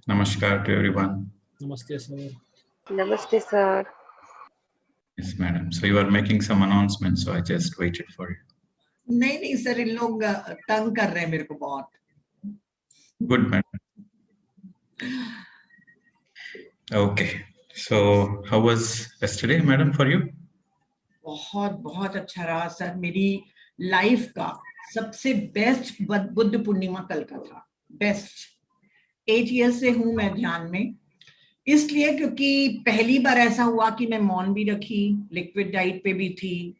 Namaskar to everyone. Namaste, sir. Namaste, sir. Yes, madam. So you are making some announcements, so I just waited for you. नहीं sir, इन लोग तंग कर रहे हैं मेरे को बहुत. Good, madam. Okay. So how was yesterday, madam, for you? बहुत बहुत अच्छा रहा सर. मेरी लाइफ का सबसे बेस्ट बुद्ध पूर्णिमा कल का था. बेस्ट. 8 years से हूं मैं ध्यान में, इसलिए क्योंकि पहली बार ऐसा हुआ कि मैं मौन भी रखी, लिक्विड डाइट पे भी थी,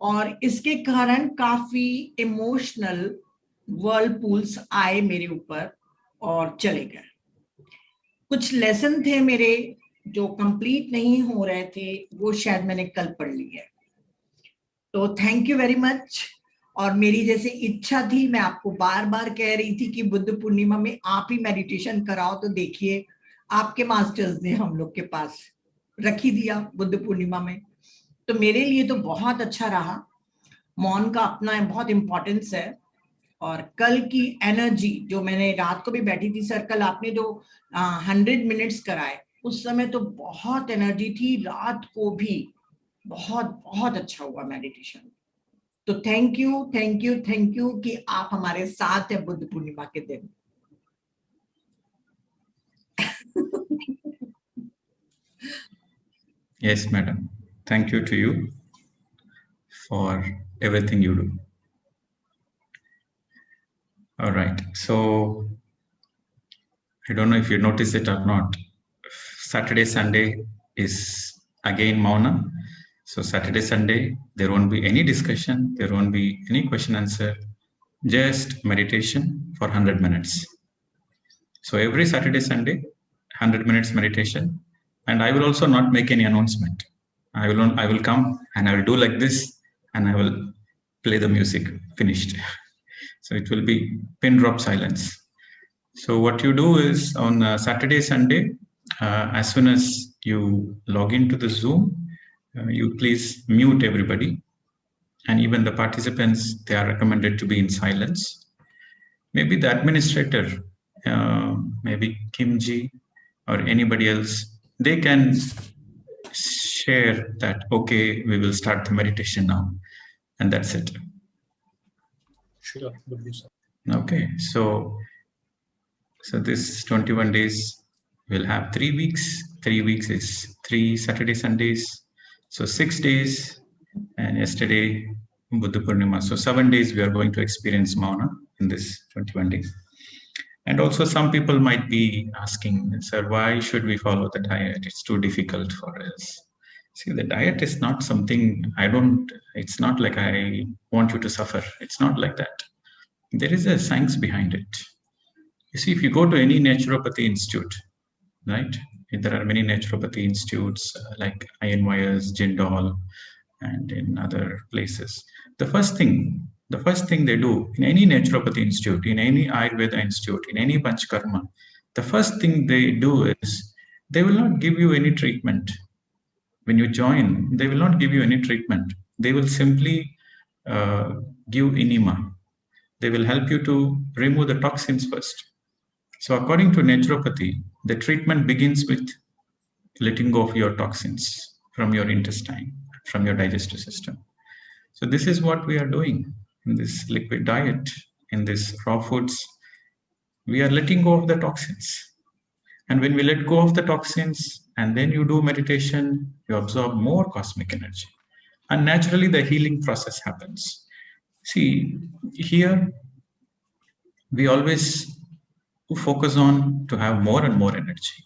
और इसके कारण काफी इमोशनल वर्लपूल्स आए मेरे ऊपर और चले गए. कुछ लेसन थे मेरे जो कंप्लीट नहीं हो रहे थे, वो शायद मैंने कल पढ़ लिए. तो थैंक यू वेरी मच. और मेरी जैसे इच्छा थी, मैं आपको बार बार कह रही थी कि बुद्ध पूर्णिमा में आप ही मेडिटेशन कराओ, तो देखिए आपके मास्टर्स ने हम लोग के पास रख ही दिया बुद्ध पूर्णिमा में. तो मेरे लिए तो बहुत अच्छा रहा. मौन का अपना बहुत इम्पोर्टेंस है. और कल की एनर्जी जो मैंने रात को भी बैठी थी सर, कल आपने जो 100 मिनट्स कराए उस समय तो बहुत एनर्जी थी. रात को भी बहुत बहुत अच्छा हुआ मेडिटेशन. तो thank you thank you thank you कि आप हमारे साथ हैं बुद्ध पूर्णिमा के दिन. Yes, madam. Thank you to you for everything you do. All right. So I don't know if you noticed it or not. Saturday, Sunday is again Mauna. So Saturday, Sunday, there won't be any discussion. There won't be any question answer. Just meditation for 100 minutes. So every Saturday, Sunday, 100 minutes meditation. And I will also not make any announcement. I will come and I will do like this and I will play the music, finished. So it will be pin drop silence. So what you do is on Saturday, Sunday, as soon as you log into the Zoom, you please mute everybody. And even the participants, they are recommended to be in silence. Maybe the administrator, maybe Kimji or anybody else, they can share that, okay, we will start the meditation now. And that's it. Sure, will do, sir. Okay, so this 21 days will have 3 weeks. 3 weeks is 3 Saturday, Sundays. So 6 days, and yesterday, Buddha Purnima. So 7 days we are going to experience Mauna in this 21 days. And also some people might be asking, sir, why should we follow the diet? It's too difficult for us. See, the diet is not something, it's not like I want you to suffer. It's not like that. There is a science behind it. You see, if you go to any naturopathy institute, right? There are many naturopathy institutes like INYS, Jindal, and in other places. The first thing they do in any naturopathy institute, in any Ayurveda institute, in any Panchakarma, the first thing they do is they will not give you any treatment. When you join, they will not give you any treatment. They will simply give enema. They will help you to remove the toxins first. So according to naturopathy, the treatment begins with letting go of your toxins from your intestine, from your digestive system. So this is what we are doing in this liquid diet, in this raw foods. We are letting go of the toxins. And when we let go of the toxins and then you do meditation, you absorb more cosmic energy. And naturally the healing process happens. See, here we always focus on to have more and more energy,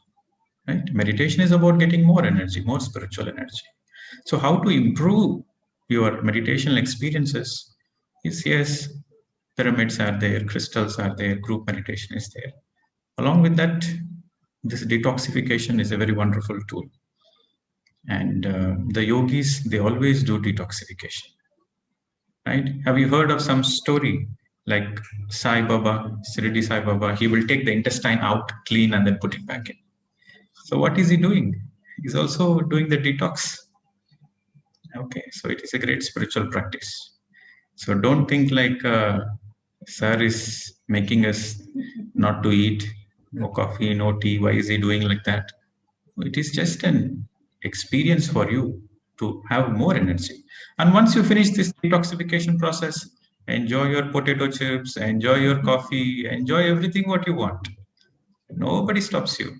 right? Meditation is about getting more energy, more spiritual energy. So how to improve your meditational experiences is, yes, pyramids are there, crystals are there, group meditation is there. Along with that, this detoxification is a very wonderful tool. And the yogis, they always do detoxification, right? Have you heard of some story like Sai Baba, Shirdi Sai Baba? He will take the intestine out clean and then put it back in. So what is he doing? He's also doing the detox. Okay, so it is a great spiritual practice. So don't think like Sir is making us not to eat. no coffee, no tea. Why is he doing like that? It is just an experience for you to have more energy. And once you finish this detoxification process, enjoy your potato chips, enjoy your coffee, enjoy everything what you want. Nobody stops you.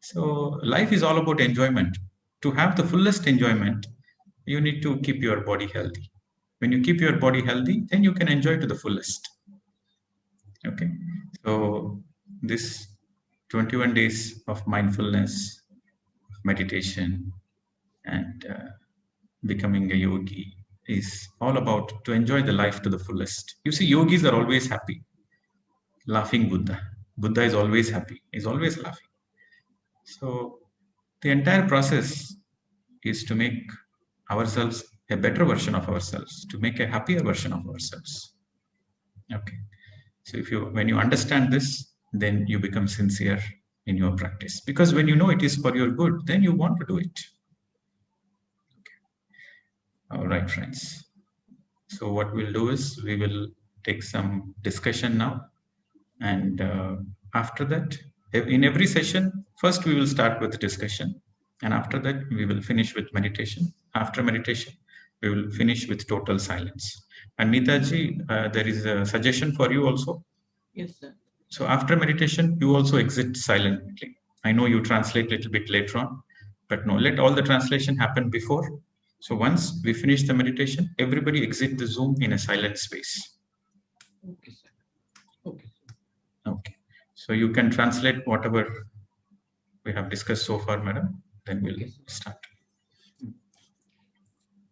So life is all about enjoyment. To have the fullest enjoyment, you need to keep your body healthy. When you keep your body healthy, then you can enjoy to the fullest. Okay. So this 21 days of mindfulness, meditation, and becoming a yogi is all about to enjoy the life to the fullest. You see, yogis are always happy. Laughing Buddha. Buddha is always happy. He's always laughing. So the entire process is to make ourselves a better version of ourselves, to make a happier version of ourselves. Okay. So when you understand this, then you become sincere in your practice. Because when you know it is for your good, then you want to do it. Okay. All right, friends. So what we'll do is we will take some discussion now. And after that, in every session, first we will start with discussion. And after that, we will finish with meditation. After meditation, we will finish with total silence. And Neetaji, there is a suggestion for you also. Yes, sir. So after meditation, you also exit silently. I know you translate a little bit later on, but no, let all the translation happen before. So once we finish the meditation, everybody exit the Zoom in a silent space. Okay, sir. Okay. Okay. So you can translate whatever we have discussed so far, madam. Then we'll start.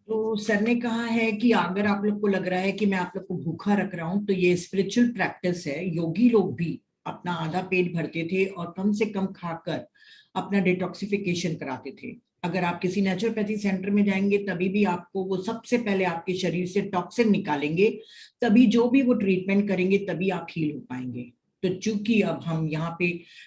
तो sir ने कहा है कि अगर आप लोग को लग रहा है कि मैं आप लोग को भूखा रख रहा हूं, तो ये स्पिरिचुअल प्रैक्टिस है. योगी लोग भी अपना आधा पेट भरते थे और कम से कम खाकर अपना डिटॉक्सिफिकेशन कराते थे. अगर आप किसी नेचुरोपैथी सेंटर में जाएंगे तभी भी आपको वो सबसे पहले आपके शरीर से टॉक्सिन निकालेंगे, तभी जो भी वो ट्रीटमेंट करेंगे तभी आप हील हो पाएंगे. तो चूंकि अब हम यहाँ पे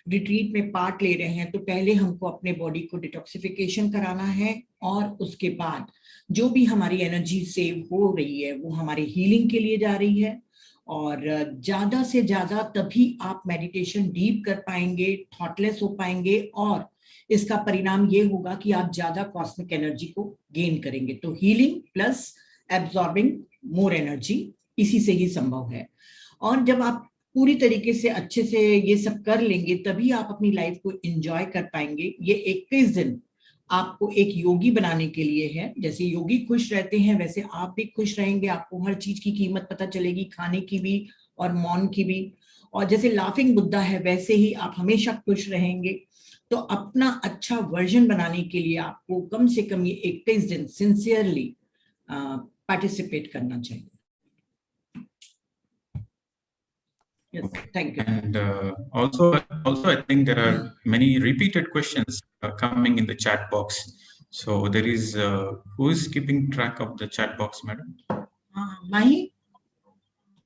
रिट्रीट में पार्ट ले रहे हैं, तो पहले हमको अपने बॉडी को डिटॉक्सिफिकेशन कराना है और उसके बाद जो भी हमारी एनर्जी सेव हो रही है वो हमारे हीलिंग के लिए जा रही है. और ज्यादा से ज्यादा तभी आप मेडिटेशन डीप कर पाएंगे, थॉटलेस हो पाएंगे, और इसका परिणाम ये होगा कि आप ज्यादा कॉस्मिक एनर्जी को गेन करेंगे. तो healing plus absorbing more energy इसी से ही संभव है. और जब आप पूरी तरीके से अच्छे से ये सब कर लेंगे तभी आप अपनी लाइफ को एंजॉय कर पाएंगे. ये 21 दिन आपको एक योगी बनाने के लिए है. जैसे योगी खुश रहते हैं वैसे आप भी खुश रहेंगे. आपको हर चीज की कीमत पता चलेगी, खाने की भी और मौन की भी. और जैसे लाफिंग बुद्धा है वैसे ही आप हमेशा खुश रहेंगे. तो अपना अच्छा वर्जन बनाने के लिए आपको कम से कम ये 21 दिन सिंसियरली पार्टिसिपेट करना चाहिए. Yes, thank you. And also, I think there are many repeated questions coming in the chat box. So there is who is keeping track of the chat box, madam? माही,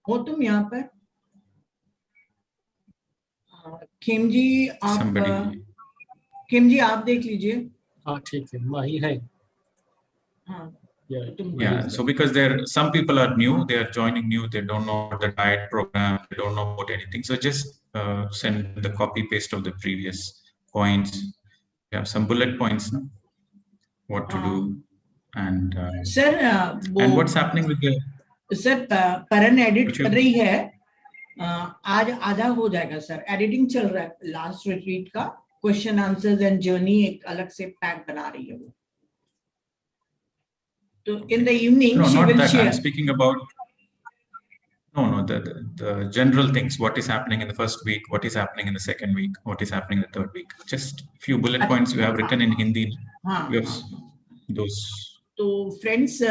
हो तुम यहाँ पर? खेम जी आप खेम जी आप देख लीजिए. हाँ ठीक है, माही है. हाँ. Yeah, so because some people are new, they are joining new, they don't know the diet program, they don't know about anything. So just send the copy paste of the previous points. You have some bullet points, no? What to do, and sir, and what's happening with the sir परन edit कर रही है. आज आधा हो जाएगा sir. Editing चल रहा है लास्ट रिट्रीट का. क्वेश्चन आंसर्स एंड जर्नी एक अलग से पैक बना रही है वो. So in the evening, no, she not will that. share. I'm speaking about the general things. What is happening in the first week? What is happening in the second week? What is happening in the third week? Just few bullet points you have written in Hindi. Yes, those. तो friends,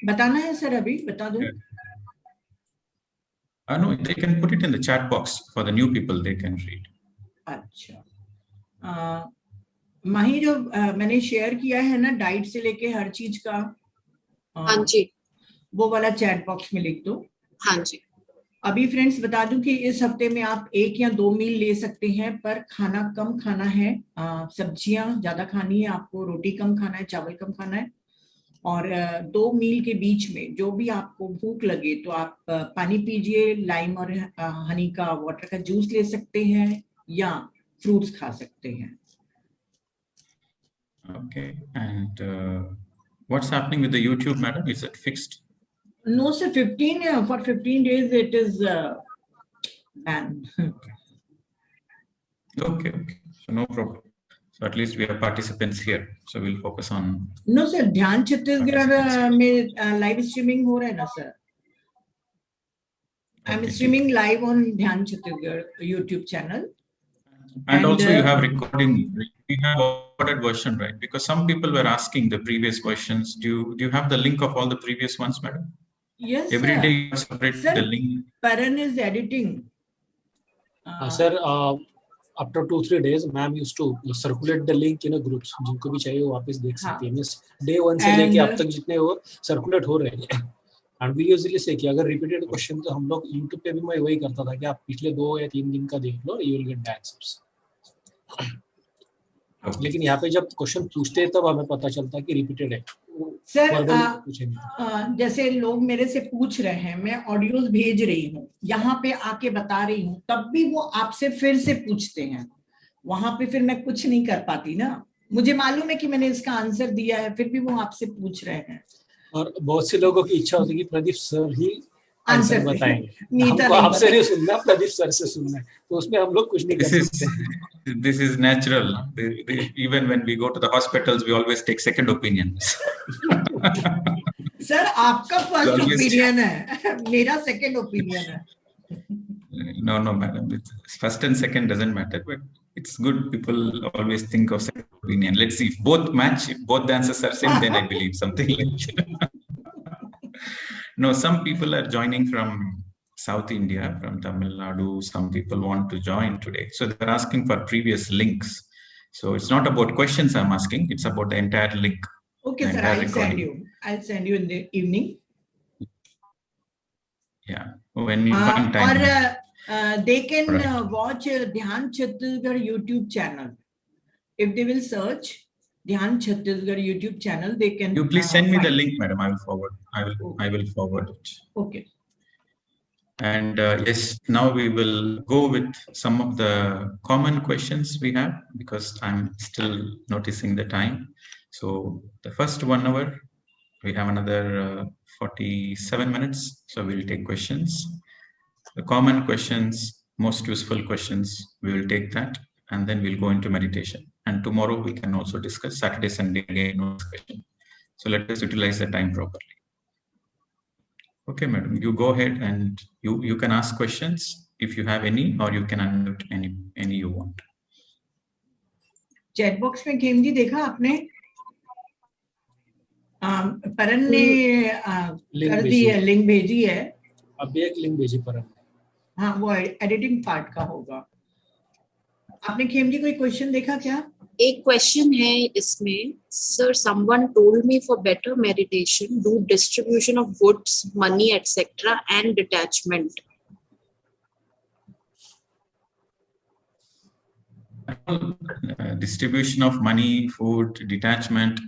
बताना है sir अभी बता दो. No, they can put it in the chat box for the new people. They can read. अच्छा. माही जो मैंने share किया है ना डाइट से लेके हर चीज का. हाँ जी. वो वाला चैट बॉक्स में लिख दो. हाँ जी. अभी फ्रेंड्स बता दूं कि इस हफ्ते में आप 1 या 2 मील ले सकते हैं, पर खाना कम खाना है. सब्जियां ज्यादा खानी है आपको, रोटी कम खाना है, चावल कम खाना है. और 2 मील के बीच में जो भी आपको भूख लगे तो आप पानी पीजिए, लाइम और हनी का वाटर का जूस ले सकते हैं या फ्रूट्स खा सकते हैं. Okay. And what's happening with the YouTube, madam? Is it fixed? No sir, for 15 days it is banned. Okay, okay. So no problem. So at least we have participants here. So we'll focus on. No sir, ध्यान छत्तीसगढ़ में live streaming हो रहा है ना sir. I'm Okay, streaming live on Dhyan Chhattisgarh YouTube channel. And also you have recording. We have recorded version, right? Because some people were asking the previous questions. Do you have the link of all the previous ones, madam? Yes, Every sir. day you separate Sir, the link. Paran is editing. Sir, after 2-3 days, ma'am used to circulate the link in a groups. जिनको भी चाहिए वो वापस देख सकते हैं. Means day 1 से लेके अब तक जितने वो circulate हो रहे हैं. And we usually say कि अगर repeated question तो हम लोग YouTube पे भी मैं वही करता था कि आप पिछले 2 या 3 दिन का देख लो, you will get the answers. लेकिन यहाँ पे जब क्वेश्चन पूछते हैं तब हमें पता चलता है कि रिपीटेड है. सर जैसे लोग मेरे से पूछ रहे हैं, मैं ऑडियोज भेज रही हूँ, यहाँ पे आके बता रही हूँ, तब भी वो आपसे फिर से पूछते हैं. वहां पे फिर मैं कुछ नहीं कर पाती ना. मुझे मालूम है कि मैंने इसका आंसर दिया है, फिर भी वो आपसे पूछ रहे हैं. और बहुत से लोगों की इच्छा होती है कि प्रदीप सर ही आंसर बताएंगे. नीता हमको आपसे नहीं सुनना, प्रदीप सर से सुनना है. तो उसमें हम लोग कुछ नहीं कर सकते. This is natural. Even when we go to the hospitals, we always take second opinions. Sir आपका फर्स्ट ओपिनियन है, मेरा सेकंड ओपिनियन है. No, madam. First and second doesn't matter, but it's good. People always think of second opinion. Let's see if both match. If both the answers are same, then I believe something like that. No, some people are joining from South India, from Tamil Nadu. Some people want to join today. So they're asking for previous links. So it's not about questions I'm asking. It's about the entire link. Okay, sir, I'll send you in the evening. Yeah, when you find time. Or they can watch Dhyan Chhattisgarh YouTube channel. If they will search Dhyan Chhattisgarh YouTube channel, they can. You please send me the link, madam. I will forward. I will forward it. Okay. And yes, now we will go with some of the common questions we have, because I'm still noticing the time. So the first 1 hour, we have another 47 minutes. So we'll take questions. The common questions, most useful questions, we will take that, and then we'll go into meditation. And tomorrow we can also discuss Saturday, Sunday again, no discussion. So let us utilize the time properly. Okay, madam, you go ahead and you can ask questions if you have any, or you can unmute any you want. Chat box में game जी देखा आपने? परन ने कर दी है, link भेजी है. अभी एक लिंक भेजी परन. हाँ, वो एडिटिंग पार्ट का होगा. आपने खेम जी कोई क्वेश्चन देखा क्या? एक क्वेश्चन है इसमें, sir someone told me for better meditation do distribution of goods, money etcetera and detachment. Distribution of money, food, detachment,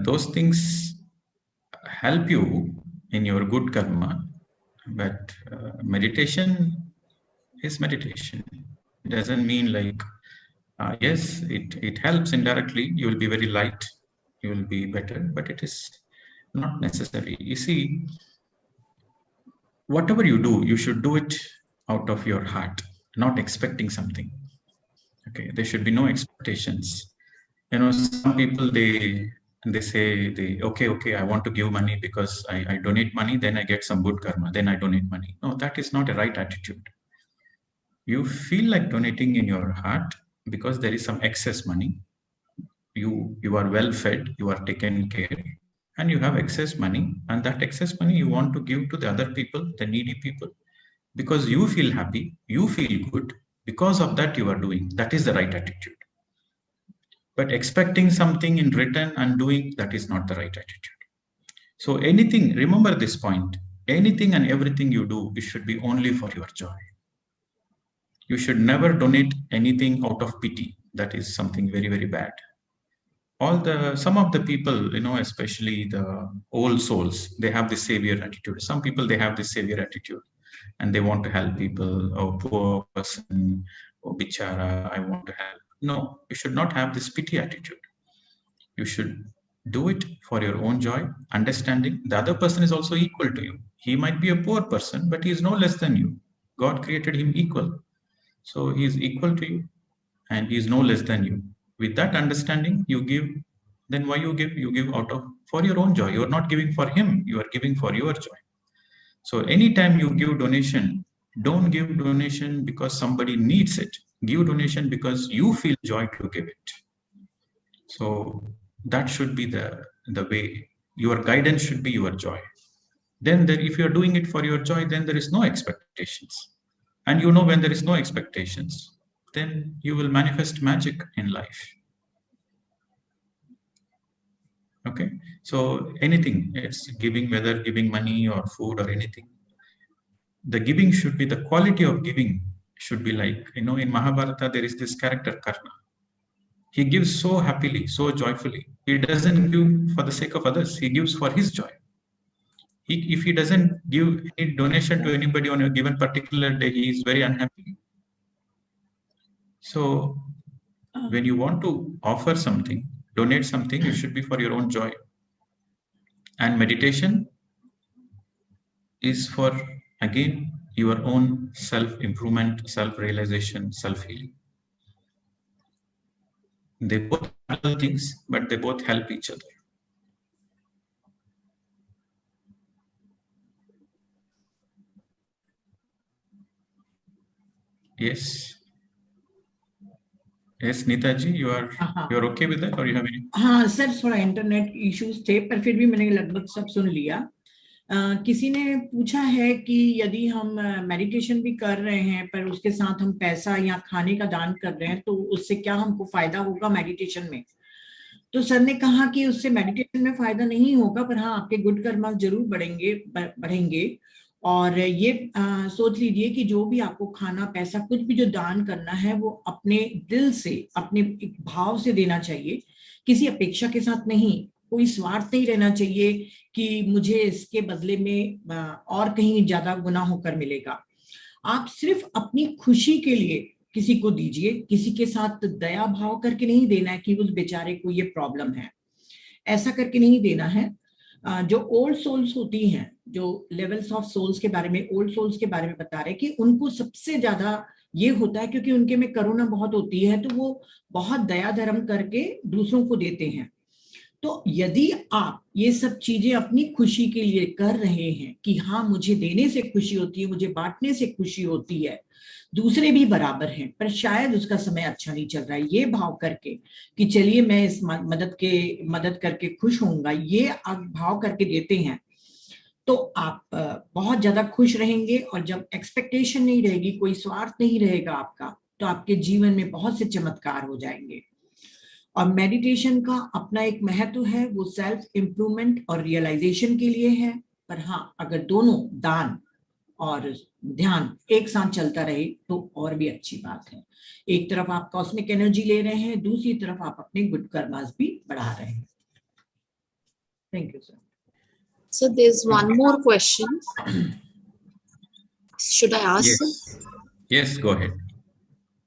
those things help you in your good karma. But meditation is meditation. It doesn't mean like, yes, it helps indirectly. You will be very light, you will be better, but it is not necessary. You see, whatever you do, you should do it out of your heart, not expecting something. Okay, there should be no expectations. You know, some people, they say, okay, I want to give money because I donate money, then I get some good karma, then I donate money. No, that is not a right attitude. You feel like donating in your heart because there is some excess money. You are well fed, you are taken care, and you have excess money, and that excess money you want to give to the other people, the needy people, because you feel happy, you feel good. Because of that you are doing. That is the right attitude. But expecting something in return and doing, that is not the right attitude. So anything, remember this point, anything and everything you do, it should be only for your joy. You should never donate anything out of pity. That is something very, very bad. some of the people, especially the old souls, they have this savior attitude. Some people, they have this savior attitude and they want to help people. Oh, poor person, oh bichara, I want to help. No, you should not have this pity attitude. You should do it for your own joy, understanding the other person is also equal to you. He might be a poor person, but he is no less than you. God created him equal. So he is equal to you and he is no less than you. With that understanding, you give. Then why you give? You give out of for your own joy. You are not giving for him, you are giving for your joy. So anytime you give donation, don't give donation because somebody needs it. Give donation because you feel joy to give it. So that should be the way. Your guidance should be your joy. Then if you're doing it for your joy, then there is no expectations. And when there is no expectations, then you will manifest magic in life. Okay, so anything, it's giving, whether giving money or food or anything, the giving should be, the quality of giving should be like, in Mahabharata, there is this character Karna. He gives so happily, so joyfully. He doesn't give for the sake of others. He gives for his joy. If he doesn't give any donation to anybody on a given particular day, he is very unhappy. So when you want to offer something, donate something, it should be for your own joy. And meditation is for, again, your own self-improvement, self-realization, self-healing. They both are things, but they both help each other. Yes. Yes, Neetaji, you're okay with that, or you have any? हाँ sir, थोड़ा internet issues थे, पर फिर भी मैंने लगभग सब सुन लिया। किसी ने पूछा है कि यदि हम मेडिटेशन भी कर रहे हैं पर उसके साथ हम पैसा या खाने का दान कर रहे हैं, तो उससे क्या हमको फायदा होगा मेडिटेशन में? तो सर ने कहा कि उससे मेडिटेशन में फायदा नहीं होगा, पर हाँ आपके गुड कर्म जरूर बढ़ेंगे। और ये सोच लीजिए कि जो भी आपको खाना, पैसा, कुछ भी जो दान करना है, वो अपने दिल से, अपने एक भाव से देना चाहिए, किसी अपेक्षा के साथ नहीं। कोई स्वार्थ नहीं रहना चाहिए कि मुझे इसके बदले में और कहीं ज्यादा गुना होकर मिलेगा। आप सिर्फ अपनी खुशी के लिए किसी को दीजिए, किसी के साथ दया भाव करके नहीं देना है कि उस बेचारे को ये प्रॉब्लम है, ऐसा करके नहीं देना है। जो ओल्ड सोल्स होती हैं, जो लेवल्स ऑफ सोल्स के बारे में, ओल्ड सोल्स के बारे में बता रहे कि उनको सबसे ज्यादा ये होता है क्योंकि उनके में करुणा बहुत होती है, तो वो बहुत दया धर्म करके दूसरों को देते हैं। तो यदि आप ये सब चीजें अपनी खुशी के लिए कर रहे हैं कि हाँ मुझे देने से खुशी होती है, मुझे बांटने से खुशी होती है, दूसरे भी बराबर हैं, पर शायद उसका समय अच्छा नहीं चल रहा है, ये भाव करके कि चलिए मैं इस मदद करके खुश होऊंगा, ये आप भाव करके देते हैं, तो आप बहुत ज्यादा खुश रहेंगे। और जब एक्सपेक्टेशन नहीं रहेगी, कोई स्वार्थ नहीं रहेगा आपका, तो आपके जीवन में बहुत से चमत्कार हो जाएंगे। और मेडिटेशन का अपना एक महत्व है, वो सेल्फ इम्प्रूवमेंट और रियलाइजेशन के लिए है। पर हाँ, अगर दोनों दान और ध्यान एक साथ चलता रहे तो और भी अच्छी बात है। एक तरफ आप कॉस्मिक एनर्जी ले रहे हैं, दूसरी तरफ आप अपने गुड कर्मास भी बढ़ा रहे हैं। Thank you sir. So there's one more question. Should I ask? Yes. Yes, go ahead.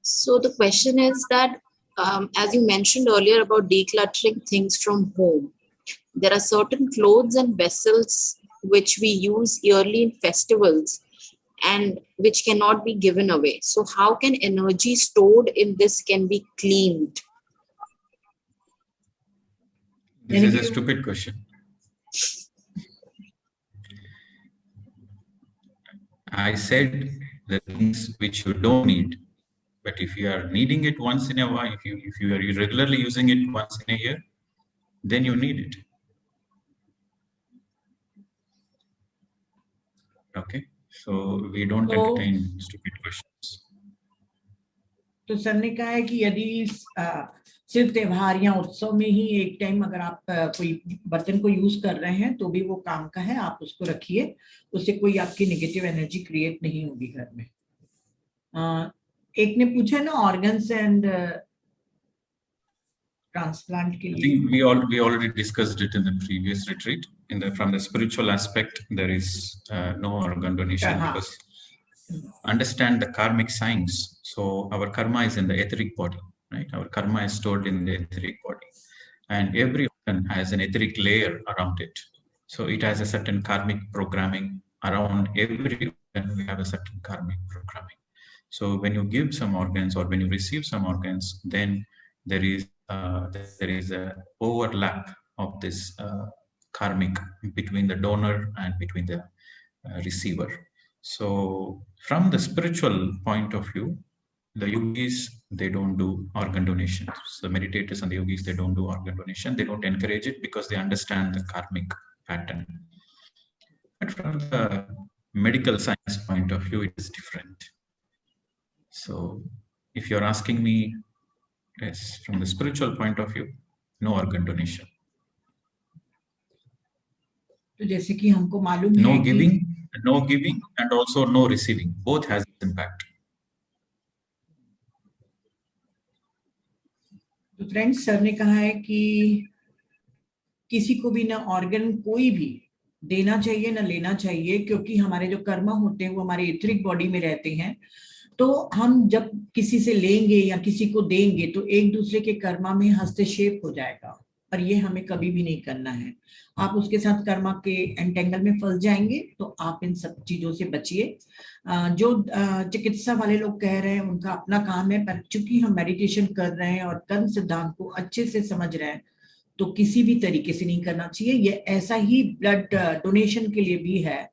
So the question is that, as you mentioned earlier about decluttering things from home, there are certain clothes and vessels which we use yearly in festivals and which cannot be given away. So how can energy stored in this can be cleaned? This is a stupid question. I said the things which you don't need, but if you are needing it once in a while, if you are regularly using it once in a year, then you need it. Okay, so we don't entertain stupid questions. तो sir ने कहा है कि यदि सिर्फ त्योहार या उत्सव में ही एक टाइम अगर आप कोई बर्तन को यूज कर रहे हैं तो भी वो काम का है, आप उसको रखिए, उससे कोई आपकी नेगेटिव एनर्जी क्रिएट नहीं होगी घर में। एक ने पूछा ना ऑर्गन्स एंड ट्रांसप्लांट के I लिए? think we already discussed it in the previous retreat. From the spiritual aspect, there is no organ donation because understand the karmic science. So our karma is in the etheric body, right? Our karma is stored in the etheric body, and every organ has an etheric layer around it. So it has a certain karmic programming around every organ. We have a certain karmic programming. So when you give some organs or when you receive some organs, then there is a overlap of this karmic between the donor and between the receiver. So from the spiritual point of view, the yogis, they don't do organ donation. So the meditators and the yogis, they don't do organ donation. They don't encourage it because they understand the karmic pattern. But from the medical science point of view, it is different. So if you're asking me, yes, from the spiritual point of view, no organ donation. तो जैसे कि हमको मालूम है No कि giving and also no receiving. Both has impact. तो friends, sir ने कहा है कि किसी को भी ना ऑर्गन कोई भी देना चाहिए ना लेना चाहिए, क्योंकि हमारे जो कर्म होते हैं वो हमारे एथरिक बॉडी में रहते हैं। तो हम जब किसी से लेंगे या किसी को देंगे तो एक दूसरे के कर्मा में हस्तक्षेप हो जाएगा, और ये हमें कभी भी नहीं करना है। आप उसके साथ कर्मा के एंटेंगल में फंस जाएंगे, तो आप इन सब चीजों से बचिए। जो चिकित्सा वाले लोग कह रहे हैं उनका अपना काम है, पर चूंकि हम मेडिटेशन कर रहे हैं और कर्म सिद्धांत को अच्छे से समझ रहे हैं, तो किसी भी तरीके से नहीं करना चाहिए। ये ऐसा ही ब्लड डोनेशन के लिए भी है।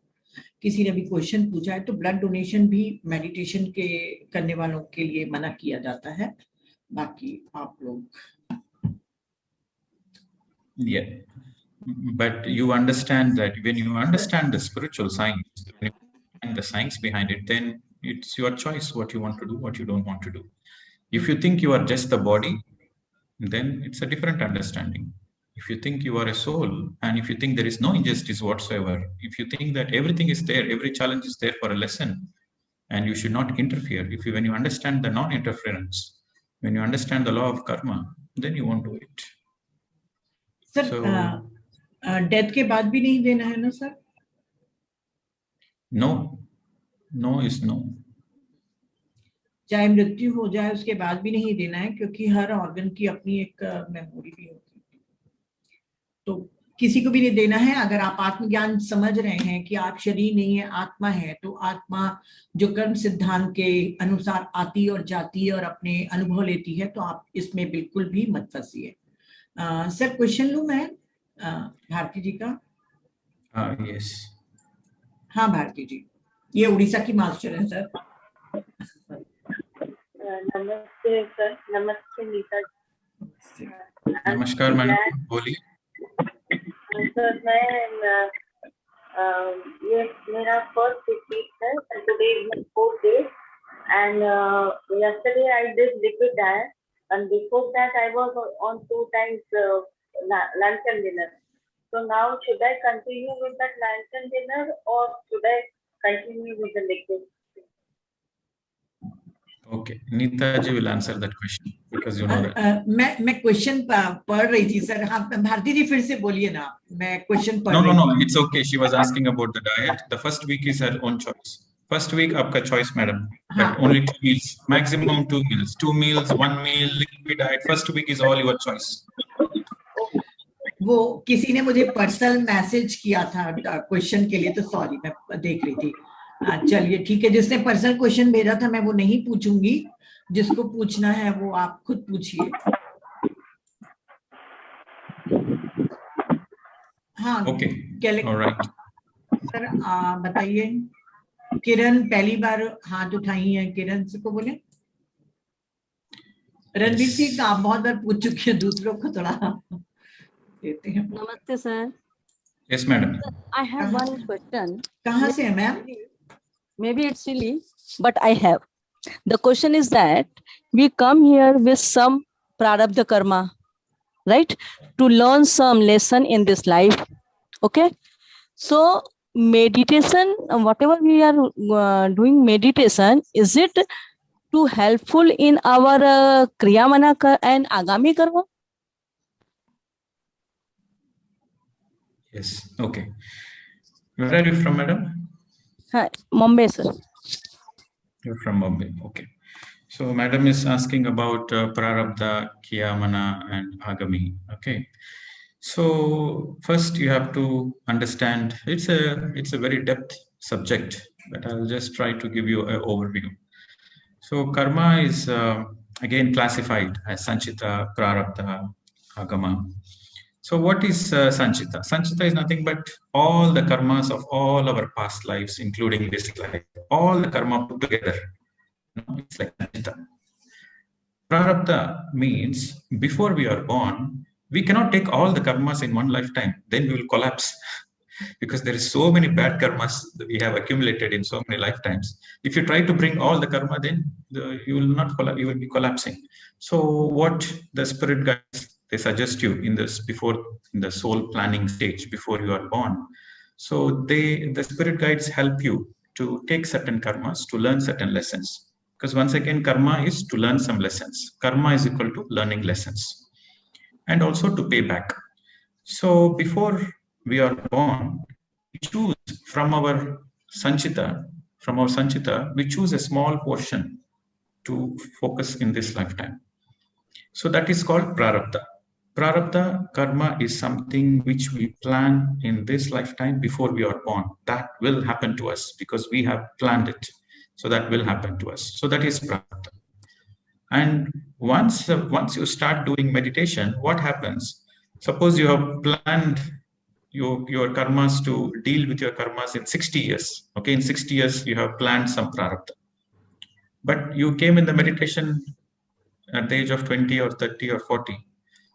किसी ने भी क्वेश्चन पूछा है, तो ब्लड डोनेशन भी मेडिटेशन के करने वालों के लिए मना किया जाता है। बाकी आप लोग Yeah, but you understand that when you understand the spiritual science and the science behind it, then it's your choice what you want to do, what you don't want to do. If you think you are just the body, then it's a different understanding. If you think you are a soul, and if you think there is no injustice whatsoever, if you think that everything is there, every challenge is there for a lesson, and you should not interfere. When you understand the non-interference, when you understand the law of karma, then you won't do it. Sir, death के बाद भी नहीं देना है ना sir? No is no. चाहे मृत्यु हो जाए उसके बाद भी नहीं देना है, क्योंकि हर ऑर्गन की अपनी एक मेमोरी भी होती है। तो किसी को भी नहीं देना है। अगर आप आत्मज्ञान समझ रहे हैं कि आप शरीर नहीं है, आत्मा है, तो आत्मा जो कर्म सिद्धांत के अनुसार आती और जाती है और अपने अनुभव लेती है, तो आप इसमें बिल्कुल भी मत फंसिए। सर, क्वेश्चन लूं मैं भारती जी का? Yes. हाँ भारती जी, ये उड़ीसा की मास्टर है सर। नमस्ते सर। नमस्ते नीता जी। नमस्कार मैडम, बोलिए। सर, मैं ये मेरा फर्स्ट रिट्रीट है, today is 4th day, and yesterday I did liquid diet, and before that I was on 2 times lunch and dinner. So now should I continue with that lunch and dinner, or should I continue with the liquid? Okay, Neeta ji will answer that question because you know that. मैं question पढ़ रही थी sir. हाँ भारती जी, फिर से बोलिए ना, मैं क्वेश्चन पढ़ रही No, थी। it's okay. She was asking about the diet. The first week is her own choice. First week आपका choice, madam. But only 2 meals, maximum 2 meals. 2 meals, 1 meal, liquid diet. First week is all your choice. वो किसी ने मुझे personal message किया था question के लिए, तो सॉरी, मैं देख रही थी। चलिए ठीक है, जिसने पर्सनल क्वेश्चन भेजा था मैं वो नहीं पूछूंगी, जिसको पूछना है वो आप खुद पूछिए। हाँ Okay. All right. सर बताइए। किरण पहली बार हाथ उठाई है, किरण से को बोले। रणवीर सिंह आप बहुत बार पूछ चुकी है, दूसरों को थोड़ा देते हैं। नमस्ते sir. Yes, madam. I have one question. कहाँ से है ma'am? Maybe it's silly, but I have. The question is that we come here with some prarabdha karma, right? To learn some lesson in this life. Okay. So meditation, whatever we are doing meditation, is it too helpful in our kriyamana and agami karma? Yes. Okay. Where are you from, madam? Hi, Mumbai, sir. You're from Bombay. Okay. So madam is asking about Prarabdha, Kiyamana, and Agami. Okay. So first you have to understand it's a very depth subject, but I'll just try to give you an overview. So karma is again classified as Sanchita, Prarabdha, Agama. So what is Sanchita? Sanchita is nothing but all the karmas of all our past lives, including this life, all the karma put together. It's like Sanchita. Prarabdha means before we are born, we cannot take all the karmas in one lifetime. Then we will collapse because there is so many bad karmas that we have accumulated in so many lifetimes. If you try to bring all the karma, then you will not collapse. You will be collapsing. So what the spirit guides, they suggest you in this before in the soul planning stage before you are born. So the spirit guides help you to take certain karmas to learn certain lessons. Because once again, karma is to learn some lessons. Karma is equal to learning lessons and also to pay back. So before we are born, we choose from our Sanchita, we choose a small portion to focus in this lifetime. So that is called Prarabdha. Prarabdha karma is something which we plan in this lifetime before we are born. That will happen to us because we have planned it. So that will happen to us. So that is Prarabdha. And once you start doing meditation, what happens? Suppose you have planned your karmas to deal with your karmas in 60 years. Okay, in 60 years, you have planned some Prarabdha. But you came in the meditation at the age of 20 or 30 or 40.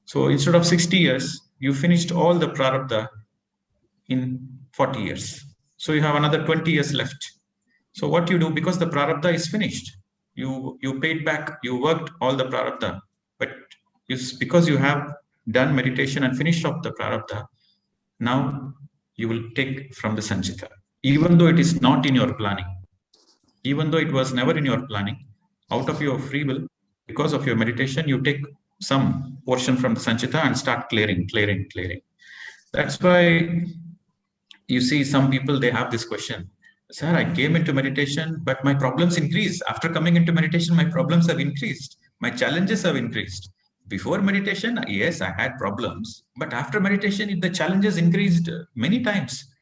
So instead of 60 years, you finished all the Prarabdha in 40 years. So you have another 20 years left. So what you do, because the Prarabdha is finished, you paid back, you worked all the Prarabdha, but because you have done meditation and finished off the Prarabdha, now you will take from the Sanchita, even though it is not in your planning, even though it was never in your planning, out of your free will, because of your meditation, you take some portion from the Sanchita and start clearing. That's why you see some people, they have this question, sir, I came into meditation, but my problems increased. After coming into meditation, my problems have increased. My challenges have increased. Before meditation, yes, I had problems, but after meditation, the challenges increased many times.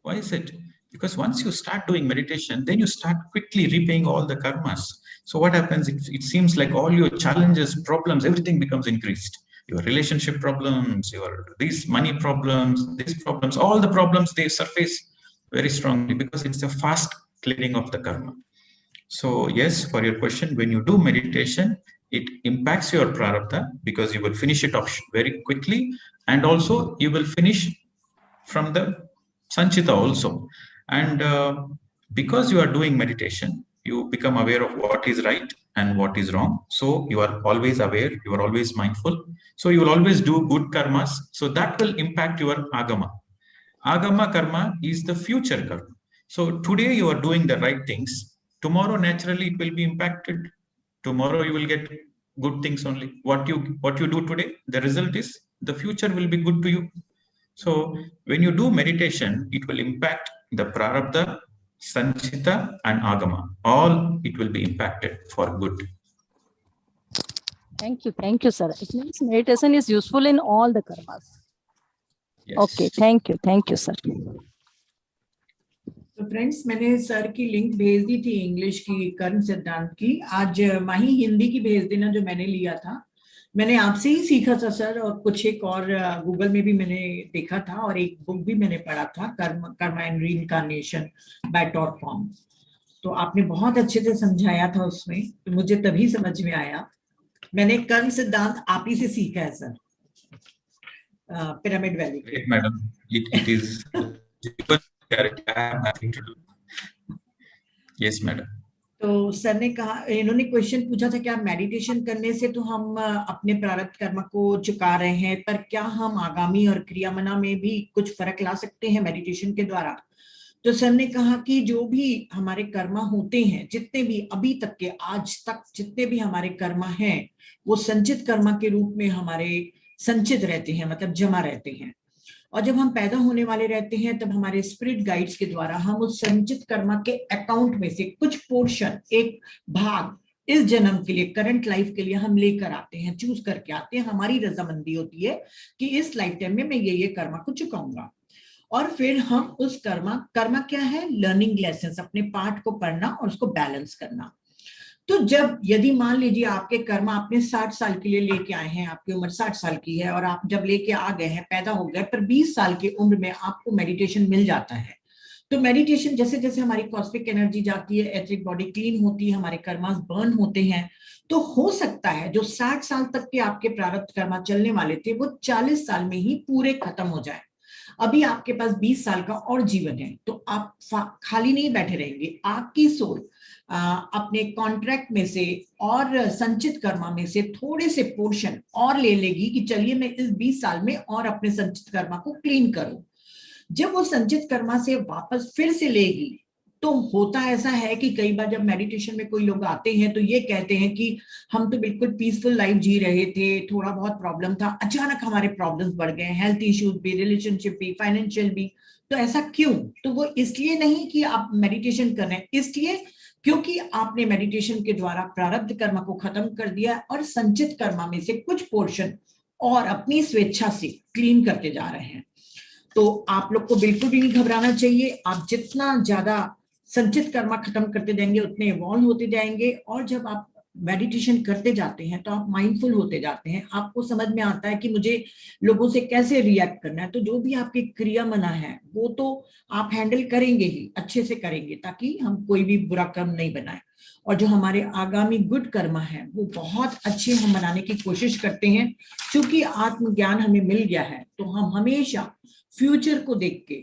Why is it? Because once you start doing meditation, then you start quickly repaying all the karmas. So what happens? It seems like all your challenges, problems, everything becomes increased. Your relationship problems, these money problems, these problems, all the problems, they surface very strongly because it's a fast clearing of the karma. So yes, for your question, when you do meditation, it impacts your prarabdha because you will finish it off very quickly, and also you will finish from the sanchita also. And because you are doing meditation, you become aware of what is right and what is wrong. So you are always aware, you are always mindful. So you will always do good karmas. So that will impact your agama. Agama karma is the future karma. So today you are doing the right things. Tomorrow naturally it will be impacted. Tomorrow you will get good things only. What you do today, the result is the future will be good to you. So when you do meditation, it will impact the prarabdha, sanchita, and agama. All it will be impacted for good. Thank you, sir. It means meditation is useful in all the karmas. Yes. Okay, thank you, sir. तो friends, मैंने sir की link भेज दी थी English की कर्म सिद्धांत की. आज माही हिंदी की भेज देना जो मैंने लिया था. मैंने आपसे ही सीखा था सर, और कुछ एक और गूगल में भी मैंने देखा था, और एक बुक भी मैंने पढ़ा था, karma and reincarnation by Todd form. तो आपने बहुत अच्छे से समझाया था उसमें, तो मुझे तभी समझ में आया. मैंने कर्म सिद्धांत आप ही से सीखा है sir, pyramid valley. Madam, it is I have nothing to do. Yes, madam. तो सर ने कहा, इन्होंने क्वेश्चन पूछा था कि आप मेडिटेशन करने से तो हम अपने प्रारब्ध कर्म को चुका रहे हैं, पर क्या हम आगामी और क्रियामना में भी कुछ फर्क ला सकते हैं मेडिटेशन के द्वारा? तो सर ने कहा कि जो भी हमारे कर्म होते हैं, जितने भी अभी तक के आज तक जितने भी हमारे कर्म हैं, वो संचित कर्म के रूप में हमारे संचित रहते हैं, मतलब जमा रहते हैं. और जब हम पैदा होने वाले रहते हैं तब हमारे स्पिरिट गाइड्स के द्वारा हम उस संचित कर्मा के अकाउंट में से कुछ पोर्शन, एक भाग इस जन्म के लिए, करंट लाइफ के लिए हम लेकर आते हैं, चूज करके आते हैं। हमारी रजामंदी होती है कि इस लाइफ टाइम में मैं ये कर्मा को चुकाऊंगा। और फिर हम उस कर्मा क्या है, लर्निंग लेसन, अपने पाठ को पढ़ना और उसको बैलेंस करना। तो जब यदि मान लीजिए आपके कर्मा आपने 60 साल के लिए लेके आए हैं, आपकी उम्र 60 साल की है और आप जब लेके आ गए हैं, पैदा हो गए, पर 20 साल की उम्र में आपको मेडिटेशन मिल जाता है। तो मेडिटेशन जैसे जैसे हमारी कॉस्मिक एनर्जी जाती है, एथरिक बॉडी क्लीन होती है, हमारे कर्मास बर्न होते हैं, तो हो सकता है जो 60 साल तक के आपके प्रारब्ध कर्मा चलने वाले थे वो 40 साल में ही पूरे खत्म हो जाए। अभी आपके पास 20 साल का और जीवन है, तो आप खाली नहीं बैठे रहेंगे। आपकी सोल अपने कॉन्ट्रैक्ट में से और संचित कर्मा में से थोड़े से पोर्शन और ले लेगी कि चलिए मैं इस 20 साल में और अपने संचित कर्मा को क्लीन करूं। जब वो संचित कर्मा से वापस फिर से लेगी, तो होता ऐसा है कि कई बार जब मेडिटेशन में कोई लोग आते हैं तो ये कहते हैं कि हम तो बिल्कुल पीसफुल लाइफ जी रहे थे, थोड़ा बहुत प्रॉब्लम था, अचानक हमारे प्रॉब्लम्स बढ़ गए, हेल्थ इश्यूज भी, रिलेशनशिप भी, फाइनेंशियल भी। तो ऐसा क्यों? तो वो इसलिए नहीं कि आप मेडिटेशन कर रहे हैं, इसलिए क्योंकि आपने मेडिटेशन के द्वारा प्रारब्ध कर्मा को खत्म कर दिया और संचित कर्मा में से कुछ पोर्शन और अपनी स्वेच्छा से क्लीन करते जा रहे हैं। तो आप लोग को बिल्कुल भी नहीं घबराना चाहिए। आप जितना ज्यादा संचित कर्मा खत्म करते जाएंगे उतने इवॉल्व होते जाएंगे। और जब आप मेडिटेशन करते जाते हैं तो आप माइंडफुल होते जाते हैं, आपको समझ में आता है कि मुझे लोगों से कैसे रिएक्ट करना है। तो जो भी आपकी क्रिया मना है वो तो आप हैंडल करेंगे ही, अच्छे से करेंगे, ताकि हम कोई भी बुरा कर्म नहीं बनाए। और जो हमारे आगामी गुड कर्मा है वो बहुत अच्छे हम बनाने की कोशिश करते हैं। क्योंकि आत्मज्ञान हमें मिल गया है तो हम हमेशा फ्यूचर को देख के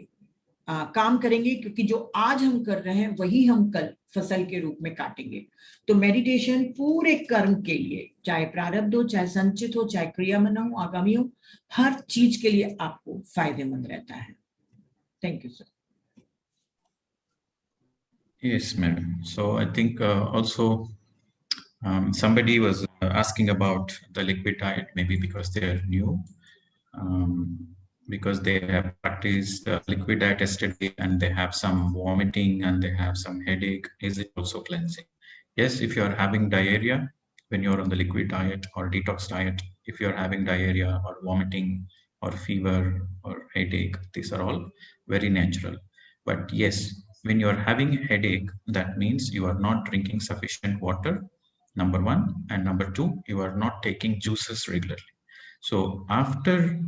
काम करेंगे, क्योंकि जो आज हम कर रहे हैं वही हम कल फसल के रूप में काटेंगे। तो मेडिटेशन पूरे कर्म के लिए, चाहे प्रारब्ध हो, चाहे संचित हो, चाहे क्रियामन हो, आगामी हो, हर चीज के लिए आपको फायदेमंद रहता है। Thank you sir. Yes, madam. So I think also somebody was asking about the liquid diet, maybe because they are new, because they have practiced liquid diet yesterday and they have some vomiting and they have some headache. Is it also cleansing? Yes, if you are having diarrhea when you're on the liquid diet or detox diet, if you're having diarrhea or vomiting or fever or headache, these are all very natural. But yes, when you are having headache, that means you are not drinking sufficient water, number one, and number two, you are not taking juices regularly. So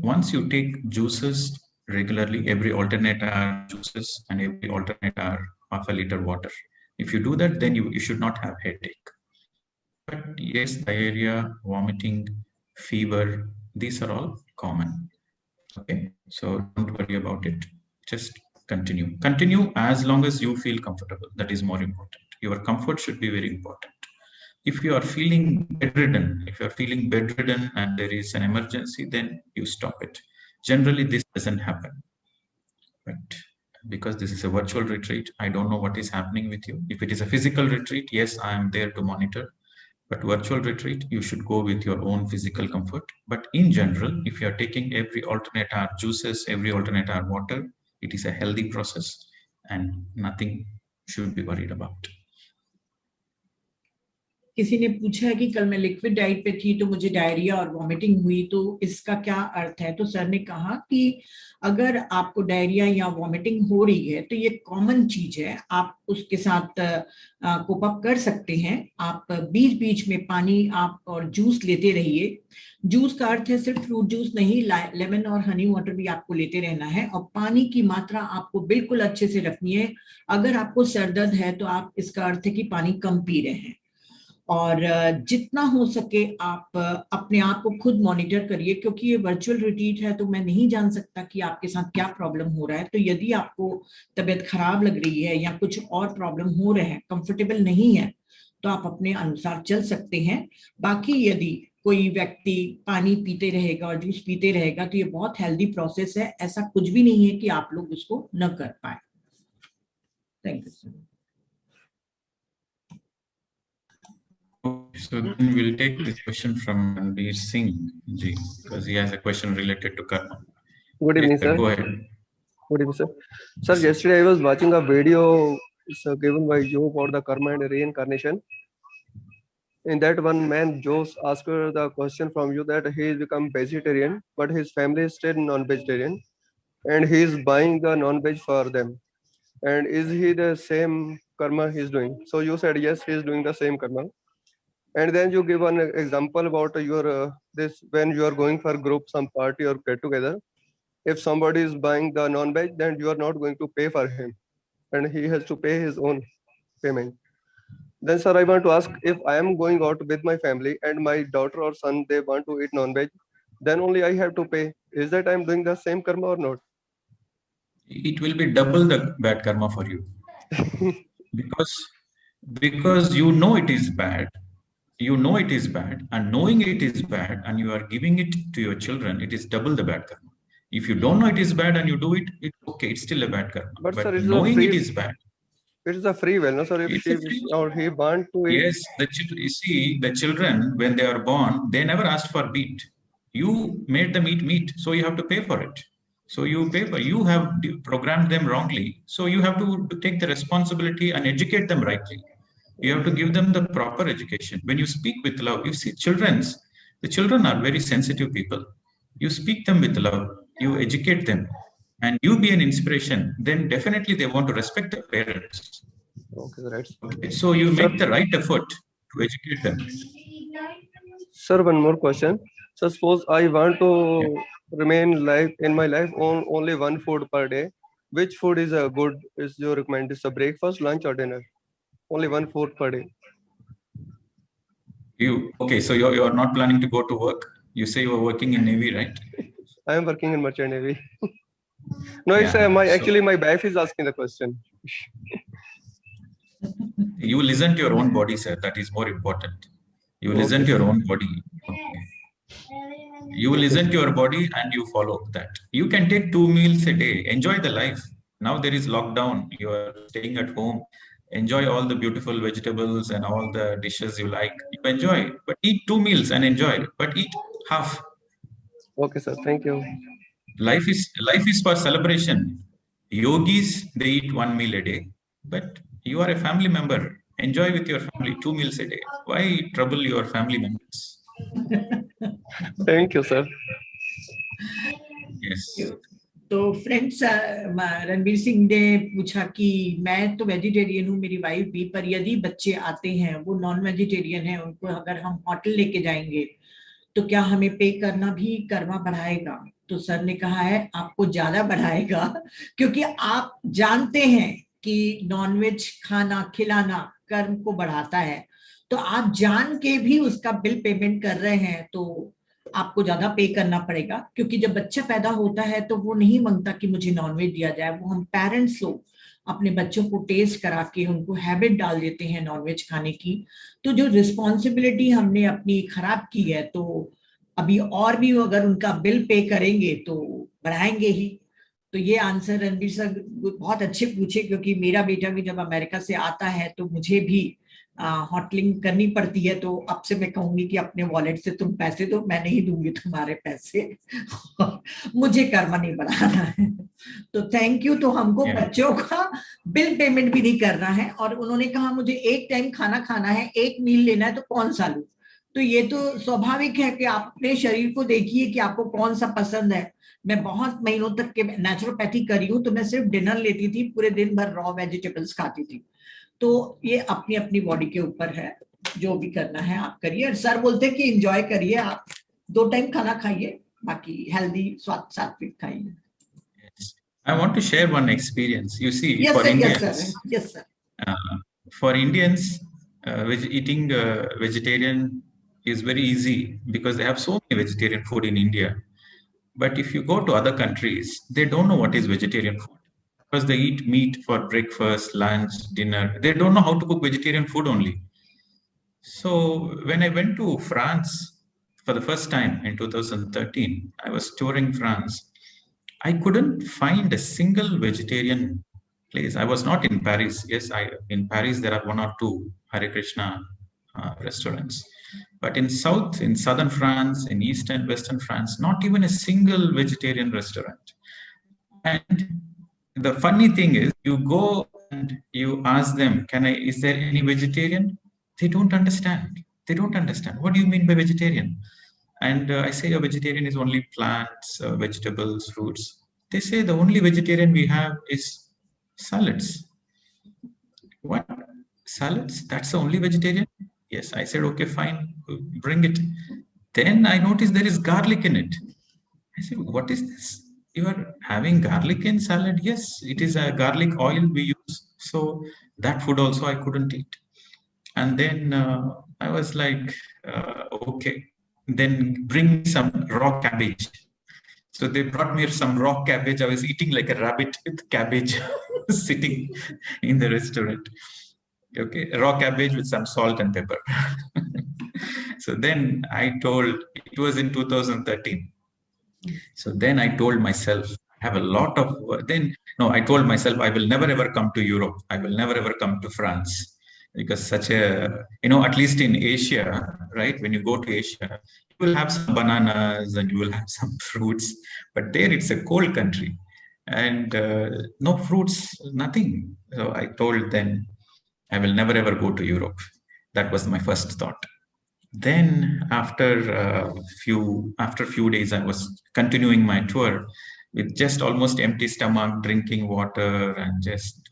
once you take juices regularly, every alternate hour juices and every alternate hour half a liter water, if you do that, then you should not have headache. But yes, diarrhea, vomiting, fever, these are all common. Okay, so don't worry about it. Just continue as long as you feel comfortable. That is more important. Your comfort should be very important. If you are feeling bedridden and there is an emergency, then you stop it. Generally this doesn't happen, but because this is a virtual retreat, I don't know what is happening with you. If it is a physical retreat, yes, I am there to monitor. But virtual retreat, you should go with your own physical comfort. But in general, if you are taking every alternate hour juices, every alternate hour water, it is a healthy process and nothing should be worried about. किसी ने पूछा है कि कल मैं liquid diet पे थी तो मुझे डायरिया और वॉमिटिंग हुई, तो इसका क्या अर्थ है? तो सर ने कहा कि अगर आपको डायरिया या वॉमिटिंग हो रही है तो ये कॉमन चीज है, आप उसके साथ कोप अप कर सकते हैं। आप बीच बीच में पानी आप और जूस लेते रहिए। जूस का अर्थ है सिर्फ फ्रूट जूस नहीं, लेमन और हनी वाटर भी आपको लेते रहना है। और पानी की मात्रा आपको बिल्कुल अच्छे से रखनी है। अगर आपको सर दर्द है तो आप, इसका अर्थ है कि पानी कम पी रहे हैं। और जितना हो सके आप अपने आप को खुद मॉनिटर करिए, क्योंकि ये वर्चुअल रिट्रीट है तो मैं नहीं जान सकता कि आपके साथ क्या प्रॉब्लम हो रहा है। तो यदि आपको तबीयत खराब लग रही है या कुछ और प्रॉब्लम हो रहे हैं, कंफर्टेबल नहीं है, तो आप अपने अनुसार चल सकते हैं। बाकी यदि कोई व्यक्ति पानी पीते रहेगा और जूस पीते रहेगा तो ये बहुत हेल्दी प्रोसेस है। ऐसा कुछ भी नहीं है कि आप लोग उसको न कर पाए। Thank you sir. So then we'll take this question from Ranbir Singh ji, because he has a question related to karma. Good evening, Yes, sir. sir. Go ahead. Good evening, sir. Sir, yesterday I was watching a video given by Joe about the karma and reincarnation. In that, one man, Joe, asked the question from you that he is become vegetarian, but his family is still non-vegetarian, and he is buying the non-veg for them. And is he the same karma he is doing? So you said yes, he is doing the same karma. And then you give an example about your this when you are going for group, some party or get together. If somebody is buying the non-veg, then you are not going to pay for him, and he has to pay his own payment. Then, sir, I want to ask, if I am going out with my family and my daughter or son, they want to eat non-veg, then only I have to pay. Is that I'm doing the same karma or not? It will be double the bad karma for you. because you know it is bad. You know it is bad, and knowing it is bad, and you are giving it to your children, it is double the bad karma. If you don't know it is bad and you do it, it's okay, it's still a bad karma. But sir, it's knowing free, it is bad. It is a free will, no, sir. If It's she a free will. or he want to eat. Yes, you see, the children, when they are born, they never asked for meat. You made them eat meat, so you have to pay for it. So you pay for, you have programmed them wrongly. So you have to take the responsibility and educate them rightly. You have to give them the proper education. When you speak with love, you see the children are very sensitive people. You speak them with love, you educate them, and you be an inspiration, then definitely they want to respect their parents. Okay, right. Okay, so you make the right effort to educate them. Sir, one more question. So suppose I want to remain in my life on only one food per day. Which food is a good? Is your recommend? Is a breakfast, lunch, or dinner? Only one food per day. So you're not planning to go to work. You say you are working in Navy, right? I am working in Merchant Navy. No, it's actually my wife is asking the question. You listen to your own body, sir. That is more important. You listen to your own body. Okay. You listen to your body and you follow that. You can take 2 meals a day. Enjoy the life. Now there is lockdown. You are staying at home. Enjoy all the beautiful vegetables and all the dishes you like. You enjoy, but eat 2 meals and enjoy. But eat half. Okay, sir. Thank you. Life is for celebration. Yogis, they eat 1 meal a day. But you are a family member. Enjoy with your family 2 meals a day. Why trouble your family members? Thank you, sir. Yes. तो friends, Ranveer Singh ने पूछा कि मैं तो vegetarian हूँ, मेरी wife भी, पर यदि बच्चे आते हैं वो नॉन वेजिटेरियन है, उनको अगर हम होटल लेके जाएंगे तो क्या हमें पे करना भी कर्मा बढ़ाएगा? तो सर ने कहा है आपको ज्यादा बढ़ाएगा, क्योंकि आप जानते हैं कि नॉनवेज खाना खिलाना कर्म को बढ़ाता है, तो आप जान के भी उसका बिल पेमेंट कर रहे हैं तो आपको ज्यादा पे करना पड़ेगा। क्योंकि जब बच्चा पैदा होता है तो वो नहीं मांगता कि मुझे नॉनवेज दिया जाए, वो हम पेरेंट्स लोग अपने बच्चों को टेस्ट करा के उनको हैबिट डाल देते हैं नॉनवेज खाने की। तो जो रिस्पॉन्सिबिलिटी हमने अपनी खराब की है, तो अभी और भी अगर उनका बिल पे करेंगे तो बढ़ाएंगे ही। तो ये आंसर रणवीर सर बहुत अच्छे पूछे, क्योंकि मेरा बेटा भी जब अमेरिका से आता है तो मुझे भी हॉटलिंग करनी पड़ती है। तो अब से मैं कहूंगी कि अपने वॉलेट से तुम पैसे दो, मैं नहीं दूंगी तुम्हारे पैसे, मुझे कर्मा नहीं बढ़ाना है। तो थैंक यू। तो हमको बच्चों का बिल पेमेंट भी नहीं करना है, और उन्होंने कहा मुझे एक टाइम खाना खाना है, एक मील लेना है, तो कौन सा लूं? तो ये तो स्वाभाविक है कि आप अपने शरीर को देखिए कि आपको कौन सा पसंद है। मैं बहुत महीनों तक के नेचुरोपैथी करी हूँ, तो मैं सिर्फ डिनर लेती थी, पूरे दिन भर रॉ वेजिटेबल्स खाती थी। तो ये अपनी अपनी बॉडी के ऊपर है, जो भी करना है आप करिए। और सर बोलते हैं कि एंजॉय करिए, आप 2 टाइम खाना खाइए, बाकी हेल्दी सात्विक खाइए। I want to share one experience. You see, yes, for sir, Indians, yes, sir. For Indians, eating vegetarian is very easy because they have so many vegetarian food in India. But if you go to other countries, they don't know what is vegetarian food, because they eat meat for breakfast, lunch, dinner. They don't know how to cook vegetarian food only. So when I went to France for the first time in 2013, I was touring France. I couldn't find a single vegetarian place. I was not in Paris. Yes, in Paris there are 1 or 2 Hare Krishna restaurants. But in southern France, in east and western France, not even a single vegetarian restaurant. And the funny thing is, you go and you ask them, is there any vegetarian? They don't understand. They don't understand. What do you mean by vegetarian? And I say a vegetarian is only plants, vegetables, fruits. They say the only vegetarian we have is salads. What? Salads? That's the only vegetarian? Yes. I said, okay, fine, bring it. Then I noticed there is garlic in it. I said, what is this? You are having garlic in salad? Yes, it is a garlic oil we use. So that food also I couldn't eat. And then I was like, okay, then bring some raw cabbage. So they brought me some raw cabbage. I was eating like a rabbit with cabbage sitting in the restaurant. Okay, raw cabbage with some salt and pepper. So then I told, it was in 2013. So then I told myself, I have a lot of, I told myself, I will never ever come to Europe. I will never ever come to France, because such a, at least in Asia, right? When you go to Asia, you will have some bananas and you will have some fruits, but there it's a cold country and no fruits, nothing. So I told them, I will never ever go to Europe. That was my first thought. Then after a few days, I was continuing my tour with just almost empty stomach, drinking water and just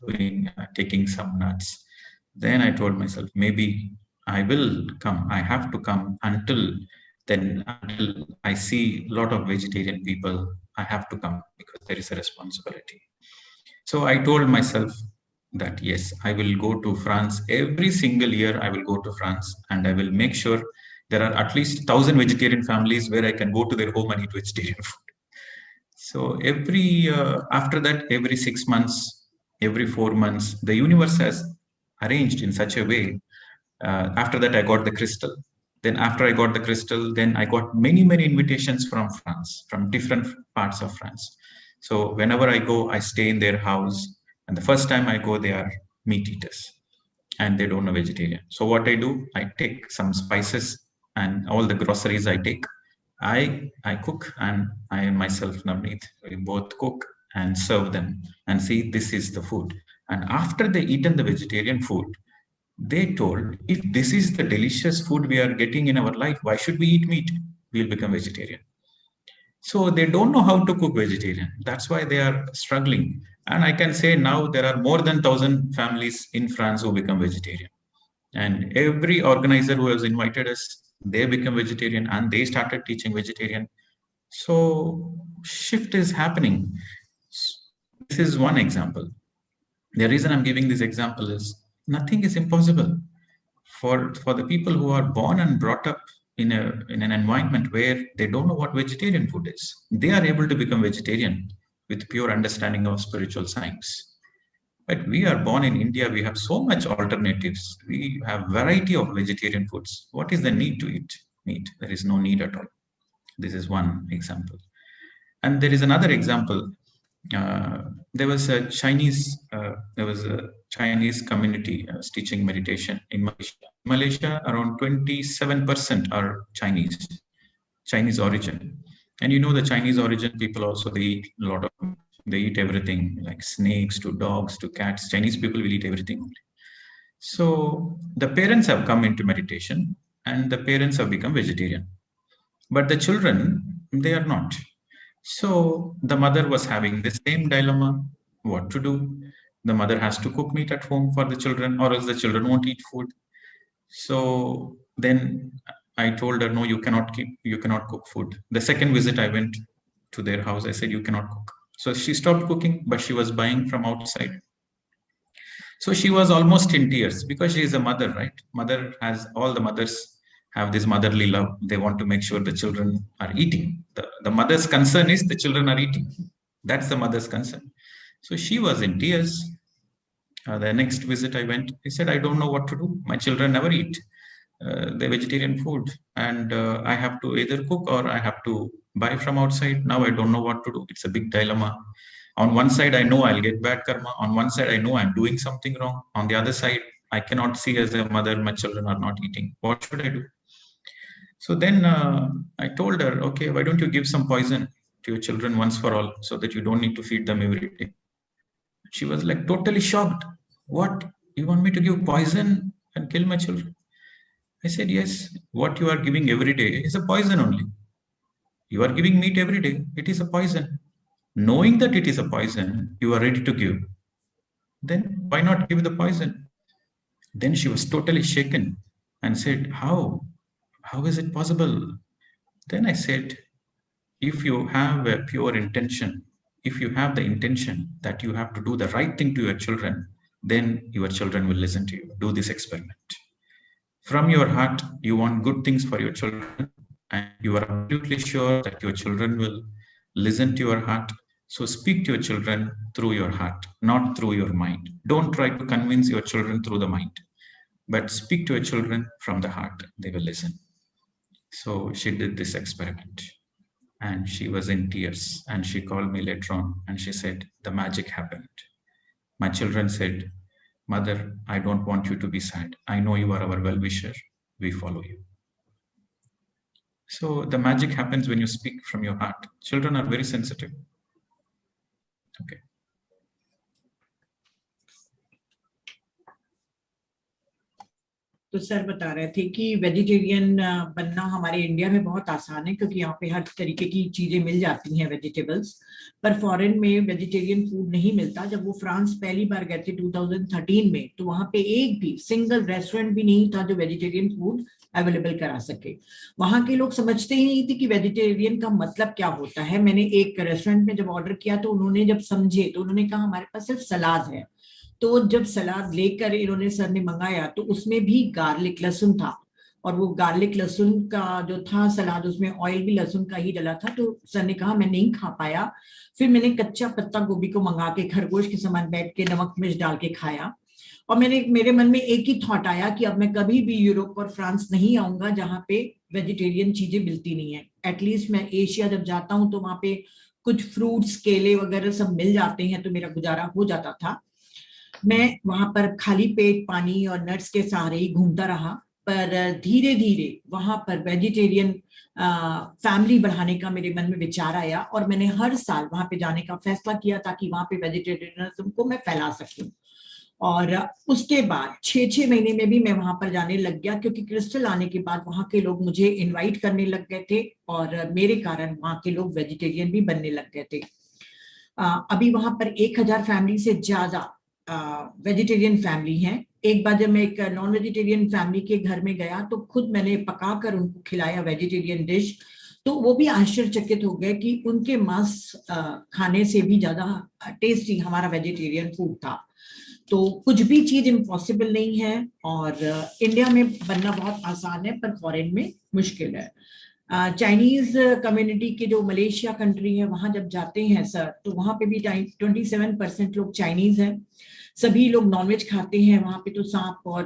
taking some nuts. Then I told myself, maybe I will come. I have to come until I see a lot of vegetarian people. I have to come because there is a responsibility. So I told myself that yes, I will go to France every single year. I will go to France and I will make sure there are at least 1,000 vegetarian families where I can go to their home and eat vegetarian food. So after that, every 6 months, every 4 months, the universe has arranged in such a way. After that, I got the crystal. Then after I got the crystal, then I got many, many invitations from France, from different parts of France. So whenever I go, I stay in their house. And the first time I go, they are meat eaters and they don't know vegetarian. So what I do, I take some spices and all the groceries I take. I cook and I myself, Navneet, we both cook and serve them and see this is the food. And after they eaten the vegetarian food, they told, if this is the delicious food we are getting in our life, why should we eat meat? We'll become vegetarian. So they don't know how to cook vegetarian. That's why they are struggling. And I can say now there are more than 1,000 families in France who become vegetarian. And every organizer who has invited us, they become vegetarian and they started teaching vegetarian. So shift is happening. This is one example. The reason I'm giving this example is nothing is impossible. For the people who are born and brought up in an environment where they don't know what vegetarian food is, they are able to become vegetarian with pure understanding of spiritual science. But we are born in India, we have so much alternatives. We have variety of vegetarian foods. What is the need to eat meat? There is no need at all. This is one example. And there is another example. There was a Chinese community teaching meditation in Malaysia. Malaysia, around 27% are Chinese origin. And the Chinese origin people also, they eat everything, like snakes to dogs to cats. Chinese people will eat everything. So the parents have come into meditation and the parents have become vegetarian. But the children, they are not. So the mother was having the same dilemma, what to do. The mother has to cook meat at home for the children, or else the children won't eat food. So then I told her, no, you cannot cook food. The second visit I went to their house, I said, you cannot cook. So she stopped cooking, but she was buying from outside. So she was almost in tears because she is a mother, right? All the mothers have this motherly love. They want to make sure the children are eating. The mother's concern is the children are eating. That's the mother's concern. So she was in tears. The next visit I went, he said, I don't know what to do. My children never eat the vegetarian food. And I have to either cook or I have to buy from outside. Now I don't know what to do. It's a big dilemma. On one side, I know I'll get bad karma. On one side, I know I'm doing something wrong. On the other side, I cannot see as a mother, my children are not eating. What should I do? So then I told her, okay, why don't you give some poison to your children once for all, so that you don't need to feed them every day. She was like totally shocked. What? You want me to give poison and kill my children? I said, yes, what you are giving every day is a poison only. You are giving meat every day, it is a poison. Knowing that it is a poison, you are ready to give. Then why not give the poison? Then she was totally shaken and said, how? How is it possible? Then I said, if you have a pure intention, if you have the intention that you have to do the right thing to your children, then your children will listen to you. Do this experiment. From your heart, you want good things for your children, and you are absolutely sure that your children will listen to your heart. So speak to your children through your heart, not through your mind. Don't try to convince your children through the mind, but speak to your children from the heart. They will listen. So she did this experiment. And she was in tears, and she called me later on and she said, the magic happened. My children said, Mother, I don't want you to be sad. I know you are our well-wisher. We follow you. So the magic happens when you speak from your heart. Children are very sensitive. Okay. तो sir बता रहे थे कि vegetarian बनना हमारे India में बहुत आसान है, क्योंकि यहाँ पे हर तरीके की चीजें मिल जाती हैं वेजिटेबल्स, पर फॉरेन में वेजिटेरियन फूड नहीं मिलता। जब वो फ्रांस पहली बार गए थे 2013 में, तो वहाँ पे एक भी सिंगल रेस्टोरेंट भी नहीं था जो वेजिटेरियन फूड अवेलेबल करा सके। वहाँ के लोग समझते ही नहीं थे कि वेजिटेरियन का मतलब क्या होता है। मैंने एक रेस्टोरेंट में जब ऑर्डर किया तो उन्होंने जब समझे तो उन्होंने कहा हमारे पास सिर्फ सलाद है। तो जब सलाद लेकर इन्होंने सर ने मंगाया तो उसमें भी गार्लिक लहसुन था, और वो गार्लिक लहसुन का जो था सलाद, उसमें ऑयल भी लहसुन का ही डला था। तो सर ने कहा मैं नहीं खा पाया। फिर मैंने कच्चा पत्ता गोभी को मंगा के खरगोश के समान बैठ के नमक मिर्च डाल के खाया, और मेरे मन में एक ही थॉट आया कि अब मैं कभी भी यूरोप और फ्रांस नहीं आऊंगा जहाँ पे वेजिटेरियन चीजें मिलती नहीं है। एटलीस्ट मैं एशिया जब जाता हूँ तो वहाँ पे कुछ फ्रूट्स केले वगैरह सब मिल जाते हैं, तो मेरा गुजारा हो जाता था। मैं वहां पर खाली पेट पानी और नट्स के सहारे ही घूमता रहा, पर धीरे धीरे वहां पर वेजिटेरियन फैमिली बढ़ाने का मेरे मन में विचार आया, और मैंने हर साल वहां पे जाने का फैसला किया ताकि वहां पे वेजिटेरियनिज्म को मैं फैला सकूं। और उसके बाद 6 महीने में भी मैं वहां पर जाने लग गया, क्योंकि क्रिस्टल आने के बाद वहां के लोग मुझे इनवाइट करने लग गए थे, और मेरे कारण वहां के लोग वेजिटेरियन भी बनने लग गए थे। अभी वहां पर 1000 फैमिली से ज्यादा वेजिटेरियन फैमिली हैं। एक बार जब मैं एक नॉन वेजिटेरियन फैमिली के घर में गया तो खुद मैंने पका कर उनको खिलाया वेजिटेरियन डिश, तो वो भी आश्चर्यचकित हो गए कि उनके मांस खाने से भी ज्यादा टेस्टी हमारा वेजिटेरियन फूड था। तो कुछ भी चीज इम्पॉसिबल नहीं है, और इंडिया में बनना बहुत आसान है पर फॉरेन में मुश्किल है। चाइनीज कम्युनिटी के जो मलेशिया कंट्री है वहां जब जाते हैं सर, तो वहां पे भी 27% लोग चाइनीज हैं। सभी लोग नॉनवेज खाते हैं वहां पे, तो सांप और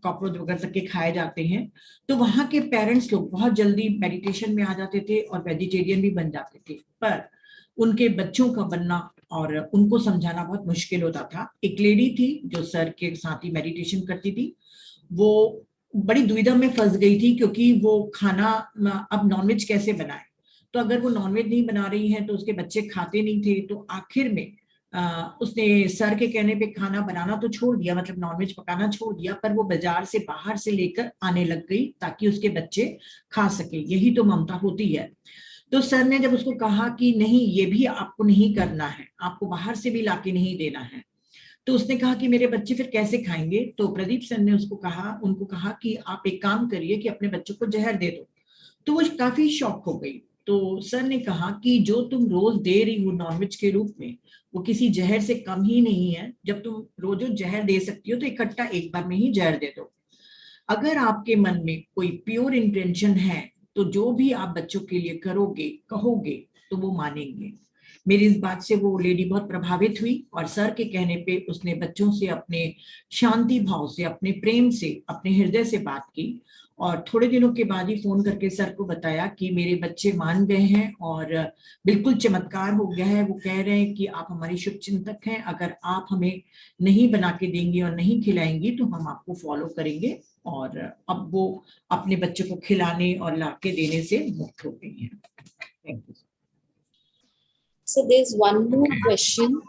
कॉकरोच वगैरह तक के खाए जाते हैं। तो वहां के पेरेंट्स लोग बहुत जल्दी मेडिटेशन में आ जाते थे और वेजिटेरियन भी बन जाते थे, पर उनके बच्चों का बनना और उनको समझाना बहुत मुश्किल होता था। एक लेडी थी जो सर के साथ ही मेडिटेशन करती थी, वो बड़ी दुविधा में फंस गई थी, क्योंकि वो खाना अब नॉनवेज कैसे बनाए। तो अगर वो नॉनवेज नहीं बना रही है तो उसके बच्चे खाते नहीं थे। तो आखिर में उसने सर के कहने पे खाना बनाना तो छोड़ दिया, मतलब नॉनवेज पकाना छोड़ दिया, पर वो बाजार से बाहर से लेकर आने लग गई ताकि उसके बच्चे खा सके। यही तो ममता होती है। तो सर ने जब उसको कहा कि नहीं, ये भी आपको नहीं करना है, आपको बाहर से भी लाके नहीं देना है, तो उसने कहा कि मेरे बच्चे फिर कैसे खाएंगे। तो प्रदीप सर ने उनको कहा कि आप एक काम करिए कि अपने बच्चों को जहर दे दो। तो वो काफी शॉक हो गई। तो सर ने कहा कि जो तुम रोज दे रही हो नॉनवेज के रूप में, वो किसी जहर से कम ही नहीं है। जब तुम रोज जहर दे सकती हो तो इकट्ठा एक बार में ही जहर दे दो। अगर आपके मन में कोई प्योर इंटेंशन है तो जो भी आप बच्चों के लिए करोगे कहोगे तो वो मानेंगे। मेरी इस बात से वो लेडी बहुत प्रभावित हुई, और सर के कहने पे उसने बच्चों से अपने शांति भाव से, अपने प्रेम से, अपने हृदय से बात की, और थोड़े दिनों के बाद ही फोन करके सर को बताया कि मेरे बच्चे मान गए हैं और बिल्कुल चमत्कार हो गया है। वो कह रहे हैं कि आप हमारी शुभ चिंतक हैं, अगर आप हमें नहीं बना के देंगी और नहीं खिलाएंगी तो हम आपको फॉलो करेंगे और अब वो अपने बच्चे को खिलाने और लाके देने से मुक्त हो गई हैं। Thank you. So there's one more Okay. question.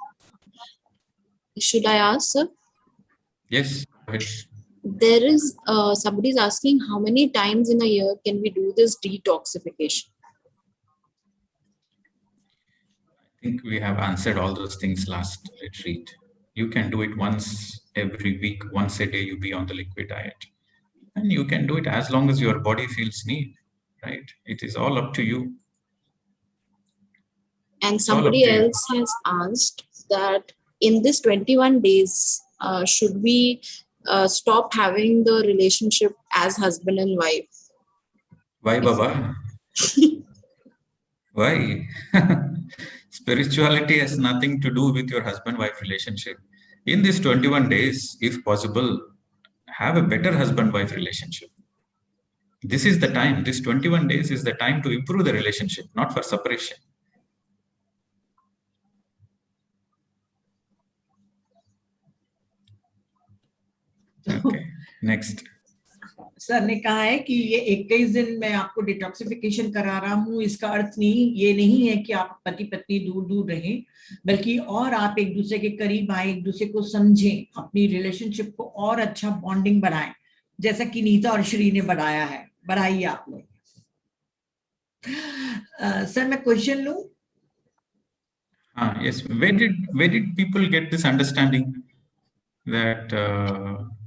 Should I ask, sir? Yes, go ahead. There is somebody is asking how many times in a year can we do this detoxification? I think we have answered all those things last retreat. You can do it once every week, once a day you be on the liquid diet. And you can do it as long as your body feels need, right? It is all up to you. And It's all up somebody to you. else has asked that in this 21 days, should we stop having the relationship as husband and wife? Why, Baba? Why? Spirituality has nothing to do with your husband-wife relationship. In these 21 days, if possible, have a better husband-wife relationship. This is the time. This 21 days is the time to improve the relationship, not for separation. Okay, next. Sir ने कहा है कि ये 21 दिन मैं आपको detoxification करा रहा हूँ, इसका अर्थ ये नहीं है कि आप पति पत्नी दूर दूर रहें, बल्कि और आप एक दूसरे के करीब आए, एक दूसरे को समझें, अपनी रिलेशनशिप को और अच्छा बॉन्डिंग बढ़ाएं, जैसा कि नीता और श्री ने बढ़ाया है। बढ़ाइए आप लोग। सर मैं क्वेश्चन लूं? Yes. Where did people get this understanding that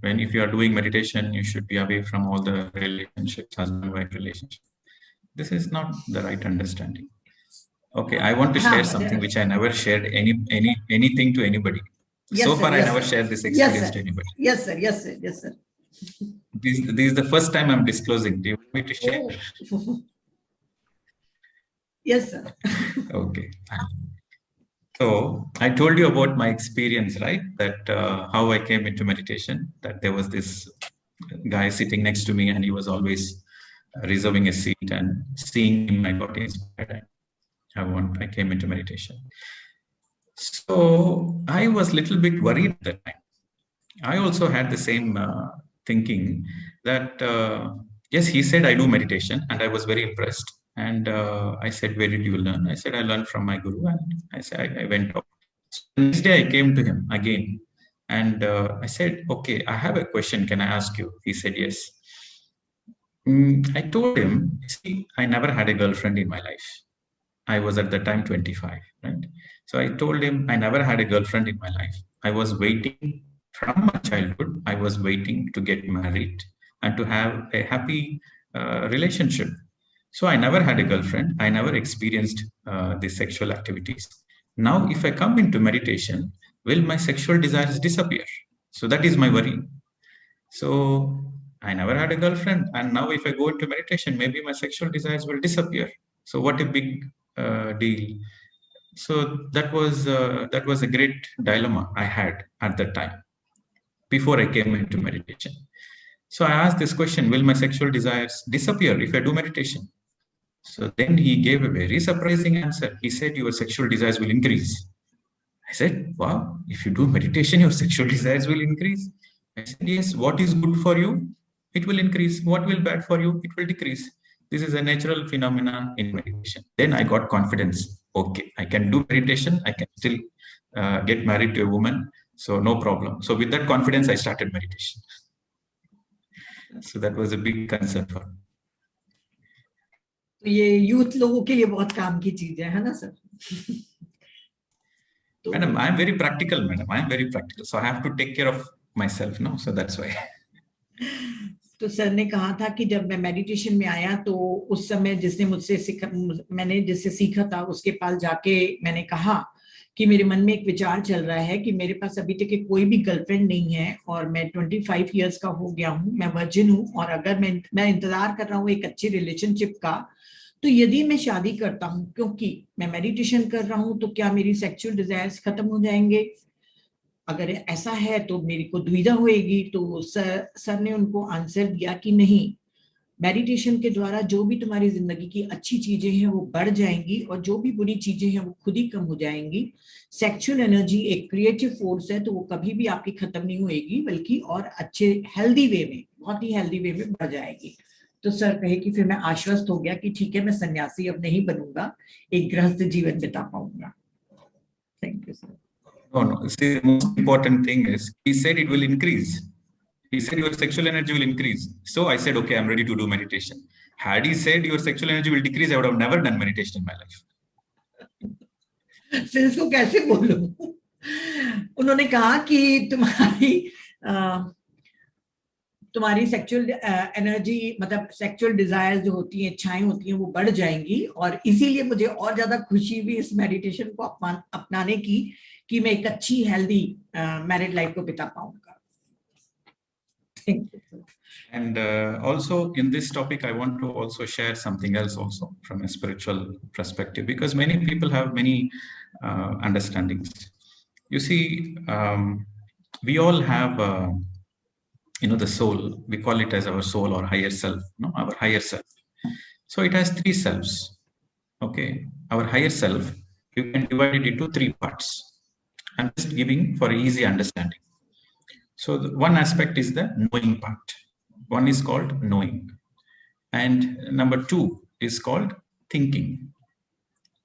when if you are doing meditation, you should be away from all the relationships, husband-wife relationship? This is not the right understanding. Okay, I want to share something which I never shared anything to anybody. Yes, so sir, far, yes, I never sir. shared this Yes, experience sir. to anybody. Yes, sir. Yes, sir. Yes, sir. This is the first time I'm disclosing. Do you want me to share? Oh. Yes, sir. Okay. So I told you about my experience, right? That how I came into meditation, that there was this guy sitting next to me and he was always reserving a seat, and seeing him, I got inspired. I came into meditation. So I was a little bit worried at that time. I also had the same thinking that, yes, he said I do meditation, and I was very impressed. And I said, where did you learn? I said, I learned from my guru. And I said, I went out. So the next day I came to him again. And I said, okay, I have a question. Can I ask you? He said, yes. I told him, see, I never had a girlfriend in my life. I was at the time 25, right? So I told him, I never had a girlfriend in my life. I was waiting from my childhood. I was waiting to get married and to have a happy relationship. So I never had a girlfriend. I never experienced these sexual activities. Now, if I come into meditation, will my sexual desires disappear? So that is my worry. So I never had a girlfriend, and now if I go into meditation, maybe my sexual desires will disappear. So what a big deal. So that was a great dilemma I had at that time before I came into meditation. So I asked this question, will my sexual desires disappear if I do meditation? So then he gave a very surprising answer. He said, your sexual desires will increase. I said, wow, if you do meditation, your sexual desires will increase. I said, yes, what is good for you, it will increase. What will bad for you, it will decrease. This is a natural phenomenon in meditation. Then I got confidence. Okay, I can do meditation. I can still get married to a woman. So no problem. So with that confidence, I started meditation. So that was a big concern for me. तो ये youth लोगों के लिए बहुत काम की चीज है ना sir? Madam, I am very practical, madam. I am very practical. So I have to take care of myself now. So that's why. तो सर ने कहा था कि जब मैं मेडिटेशन में आया तो उस समय मैंने जिससे सीखा था उसके पास जाके मैंने कहा कि मेरे मन में एक विचार चल रहा है कि मेरे पास अभी तक कोई भी गर्लफ्रेंड नहीं है और मैं 25 इयर्स का हो गया हूँ, मैं वर्जिन हूँ, और अगर मैं इंतजार कर रहा हूँ एक अच्छी रिलेशनशिप का, तो यदि मैं शादी करता हूँ क्योंकि मैं मेडिटेशन कर रहा हूँ, तो क्या मेरी सेक्सुअल डिजायर्स खत्म हो जाएंगे? अगर ऐसा है तो मेरी को दुविधा होएगी। तो सर ने उनको आंसर दिया कि नहीं, मेडिटेशन के द्वारा जो भी तुम्हारी जिंदगी की अच्छी चीजें हैं वो बढ़ जाएंगी और जो भी बुरी चीजें हैं वो खुद ही कम हो जाएंगी। सेक्सुअल एनर्जी एक क्रिएटिव फोर्स है, तो वो कभी भी आपकी खत्म नहीं होएगी, बल्कि और अच्छे हेल्दी वे में, बहुत ही हेल्दी वे में बढ़ जाएगी। तो सर कहे कि फिर मैं आश्वस्त हो गया कि ठीक है, मैं सन्यासी अब नहीं बनूंगा, एक गृहस्थ जीवन बिता पाऊंगा। Thank you sir. No. See, the most important thing is he said it will increase. He said your sexual energy will increase. So I said, okay, I'm ready to do meditation. Had he said your sexual energy will decrease, I would have never done meditation in my life. फिर इसको कैसे बोलूं? उन्होंने कहा कि तुम्हारी sexual energy, मतलब sexual desires जो होती हैं, इच्छाएं होती हैं, वो बढ़ जाएंगी, और इसीलिए मुझे और ज्यादा खुशी हुई इस मेडिटेशन को अपनाने की कि मैं एक अच्छी हेल्दी मैरिड लाइफ को बिता पाऊंगा। And also in this topic, I want to also share something else also from a spiritual perspective, because many people have many understandings. You see, we all have, the soul. We call it as our soul or higher self, our higher self. So it has three selves. Okay, our higher self, you can divide it into three parts. I'm just giving for easy understanding. So one aspect is the knowing part. One is called knowing. And number two is called thinking.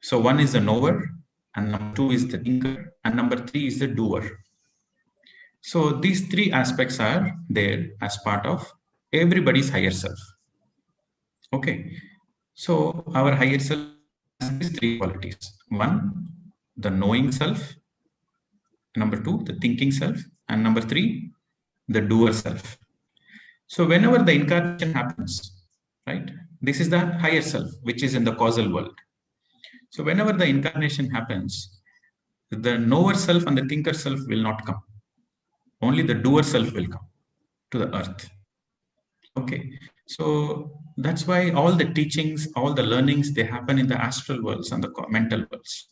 So one is the knower, and number two is the thinker, and number three is the doer. So these three aspects are there as part of everybody's higher self. Okay. So our higher self has these three qualities. One, the knowing self. Number two, the thinking self. And number three, the doer self. So whenever the incarnation happens, right, this is the higher self, which is in the causal world. So whenever the incarnation happens, the knower self and the thinker self will not come. Only the doer self will come to the earth. Okay. So that's why all the teachings, all the learnings, they happen in the astral worlds and the mental worlds.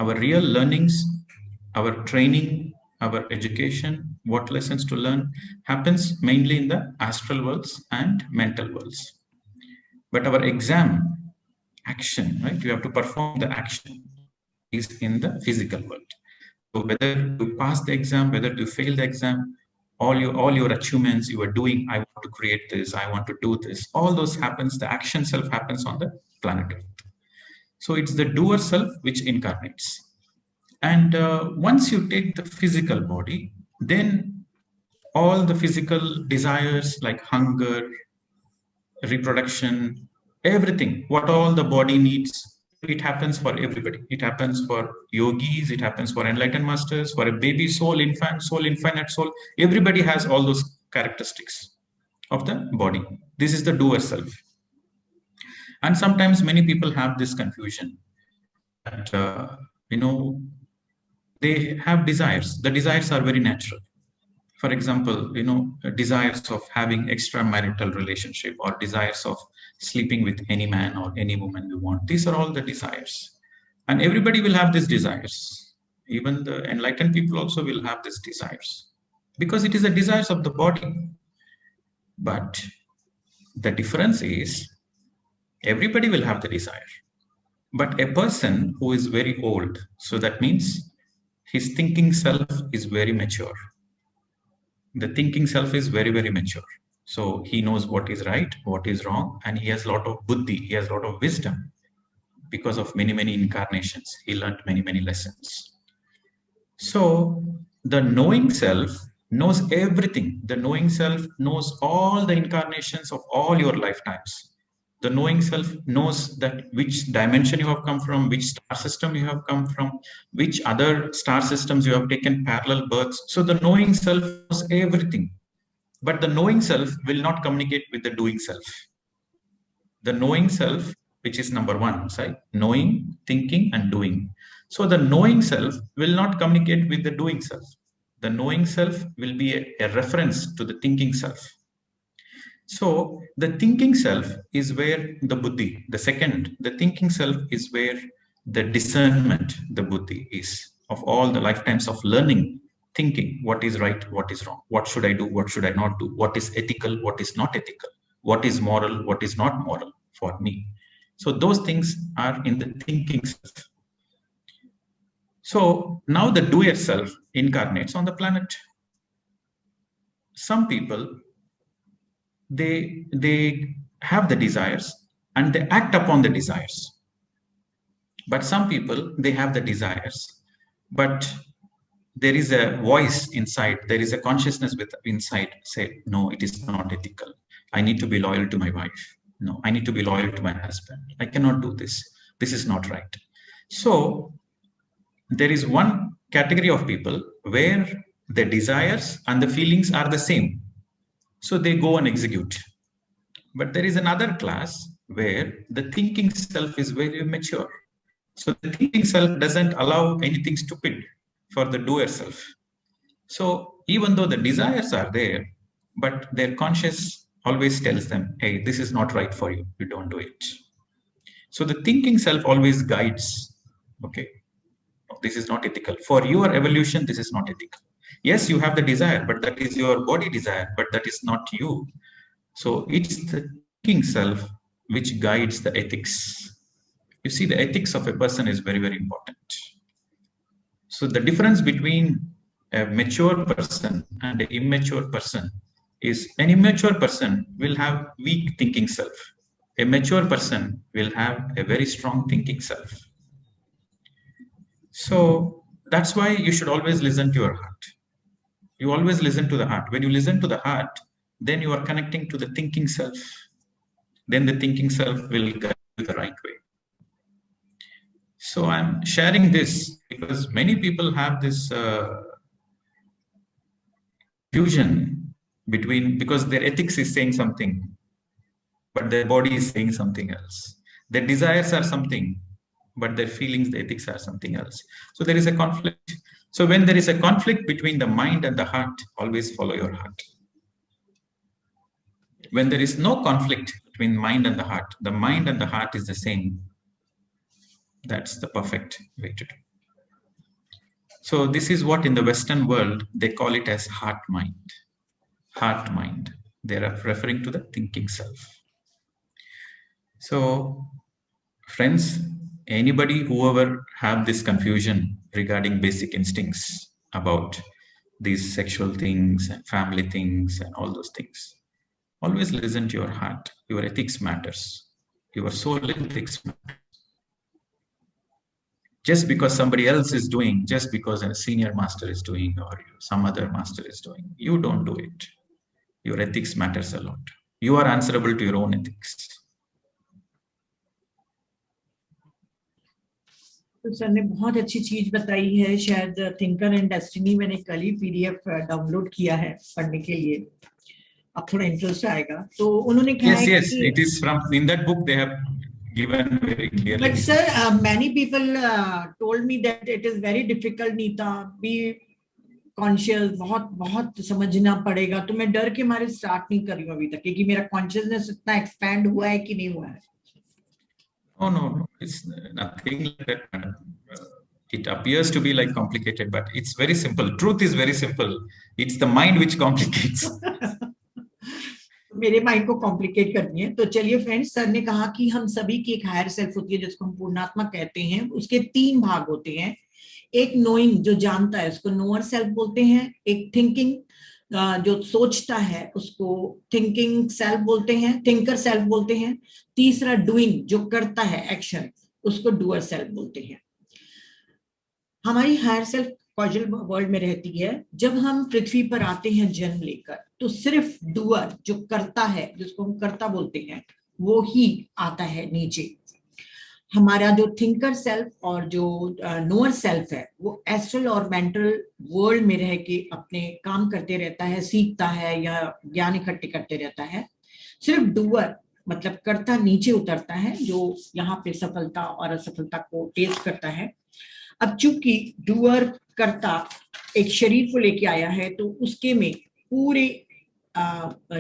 Our real learnings, our training, our education, what lessons to learn happens mainly in the astral worlds and mental worlds. But our exam action, right, you have to perform the action, is in the physical world. So whether you pass the exam, whether you fail the exam, all your achievements you are doing, I want to create this, I want to do this, all those happens, the action self happens on the planet Earth. So it's the doer self which incarnates. And once you take the physical body, then all the physical desires like hunger, reproduction, everything, what all the body needs, it happens for everybody. It happens for yogis, it happens for enlightened masters, for a baby soul, infant soul, infinite soul. Everybody has all those characteristics of the body. This is the doer self. And sometimes many people have this confusion that, they have desires. The desires are very natural. For example, desires of having extramarital relationship, or desires of sleeping with any man or any woman we want. These are all the desires. And everybody will have these desires. Even the enlightened people also will have these desires, because it is the desires of the body. But the difference is, everybody will have the desire. But a person who is very old, so that means his thinking self is very mature. The thinking self is very, very mature. So he knows what is right, what is wrong, and he has a lot of buddhi, he has a lot of wisdom. Because of many, many incarnations, he learned many, many lessons. So the knowing self knows everything. The knowing self knows all the incarnations of all your lifetimes. The knowing self knows that which dimension you have come from, which star system you have come from, which other star systems you have taken parallel births. So the knowing self knows everything. But the knowing self will not communicate with the doing self. The knowing self, which is number one, right? Knowing, thinking, and doing. So the knowing self will not communicate with the doing self. The knowing self will be a reference to the thinking self. So the thinking self is where the buddhi, the thinking self is where the discernment, the buddhi is, of all the lifetimes of learning, thinking what is right, what is wrong, what should I do, what should I not do, what is ethical, what is not ethical, what is moral, what is not moral for me. So those things are in the thinking self. So now the doer self incarnates on the planet. Some people, they have the desires and they act upon the desires. But some people, they have the desires, but there is a voice inside, there is a consciousness inside say, no, it is not ethical. I need to be loyal to my wife. No, I need to be loyal to my husband. I cannot do this. This is not right. So there is one category of people where the desires and the feelings are the same. So they go and execute. But there is another class where the thinking self is very mature. So the thinking self doesn't allow anything stupid for the doer self. So even though the desires are there, but their conscious always tells them, hey, this is not right for you. You don't do it. So the thinking self always guides, okay, this is not ethical. For your evolution, this is not ethical. Yes, you have the desire, but that is your body desire, but that is not you. So it's the thinking self which guides the ethics. You see, the ethics of a person is very, very important. So the difference between a mature person and an immature person is an immature person will have weak thinking self. A mature person will have a very strong thinking self. So that's why you should always listen to your heart. You always listen to the heart. When you listen to the heart, then you are connecting to the thinking self. Then the thinking self will guide you the right way. So I'm sharing this because many people have this fusion between, because their ethics is saying something, but their body is saying something else. Their desires are something, but their feelings, the ethics are something else. So there is a conflict. So when there is a conflict between the mind and the heart, always follow your heart. When there is no conflict between mind and the mind and the heart is the same. That's the perfect way to do. So this is what in the Western world, they call it as heart mind. Heart mind. They are referring to the thinking self. So friends, anybody, whoever have this confusion regarding basic instincts about these sexual things and family things and all those things, always listen to your heart. Your ethics matters. Your soul ethics matters. Just because somebody else is doing, just because a senior master is doing or some other master is doing, you don't do it. Your ethics matters a lot. You are answerable to your own ethics. तो sir ने बहुत अच्छी चीज बताई है. शायद thinker and destiny मैंने कल ही PDF डाउनलोड किया है पढ़ने के लिए. अब थोड़ा इंटरेस्ट आएगा. तो उन्होंने कहा है yes, it is from in that book they have given very clearly. But sir, many people told me that it is very difficult, Neeta. Be conscious, बहुत समझना पड़ेगा. तो मैं डर के मारे स्टार्ट नहीं कर रही हूँ अभी तक, क्योंकि मेरा कॉन्शियसनेस इतना एक्सपैंड हुआ है कि नहीं हुआ है. Oh no, it's nothing like that. It appears to be like complicated, but it's very simple. Truth is very simple. It's the mind which complicates. मेरे माइंड को कॉम्प्लिकेट करती है. तो चलिए फ्रेंड्स, सर ने कहा कि हम सभी की एक हायर सेल्फ होती है जिसको हम पूर्णात्मा कहते हैं. उसके 3 भाग होते हैं. एक नोइंग, जो जानता है, उसको नोअर सेल्फ बोलते हैं. एक थिंकिंग, जो सोचता है, उसको थिंकिंग सेल्फ बोलते हैं, थिंकर सेल्फ बोलते हैं. तीसरा डूइंग, जो करता है एक्शन, उसको डूअर सेल्फ बोलते हैं. हमारी हायर सेल्फ कॉजल वर्ल्ड में रहती है. जब हम पृथ्वी पर आते हैं जन्म लेकर, तो सिर्फ डूअर, जो करता है, जिसको हम कर्ता बोलते हैं, वो ही आता है नीचे. हमारा जो थिंकर सेल्फ और जो नोअर सेल्फ है, वो एस्ट्रल और मेंटल वर्ल्ड में रह के अपने काम करते रहता है, सीखता है या ज्ञान इकट्ठे करते रहता है. सिर्फ डूअर मतलब कर्ता नीचे उतरता है, जो यहाँ पे सफलता और असफलता को टेस्ट करता है. अब चूंकि डूअर कर्ता एक शरीर को लेके आया है, तो उसके में पूरे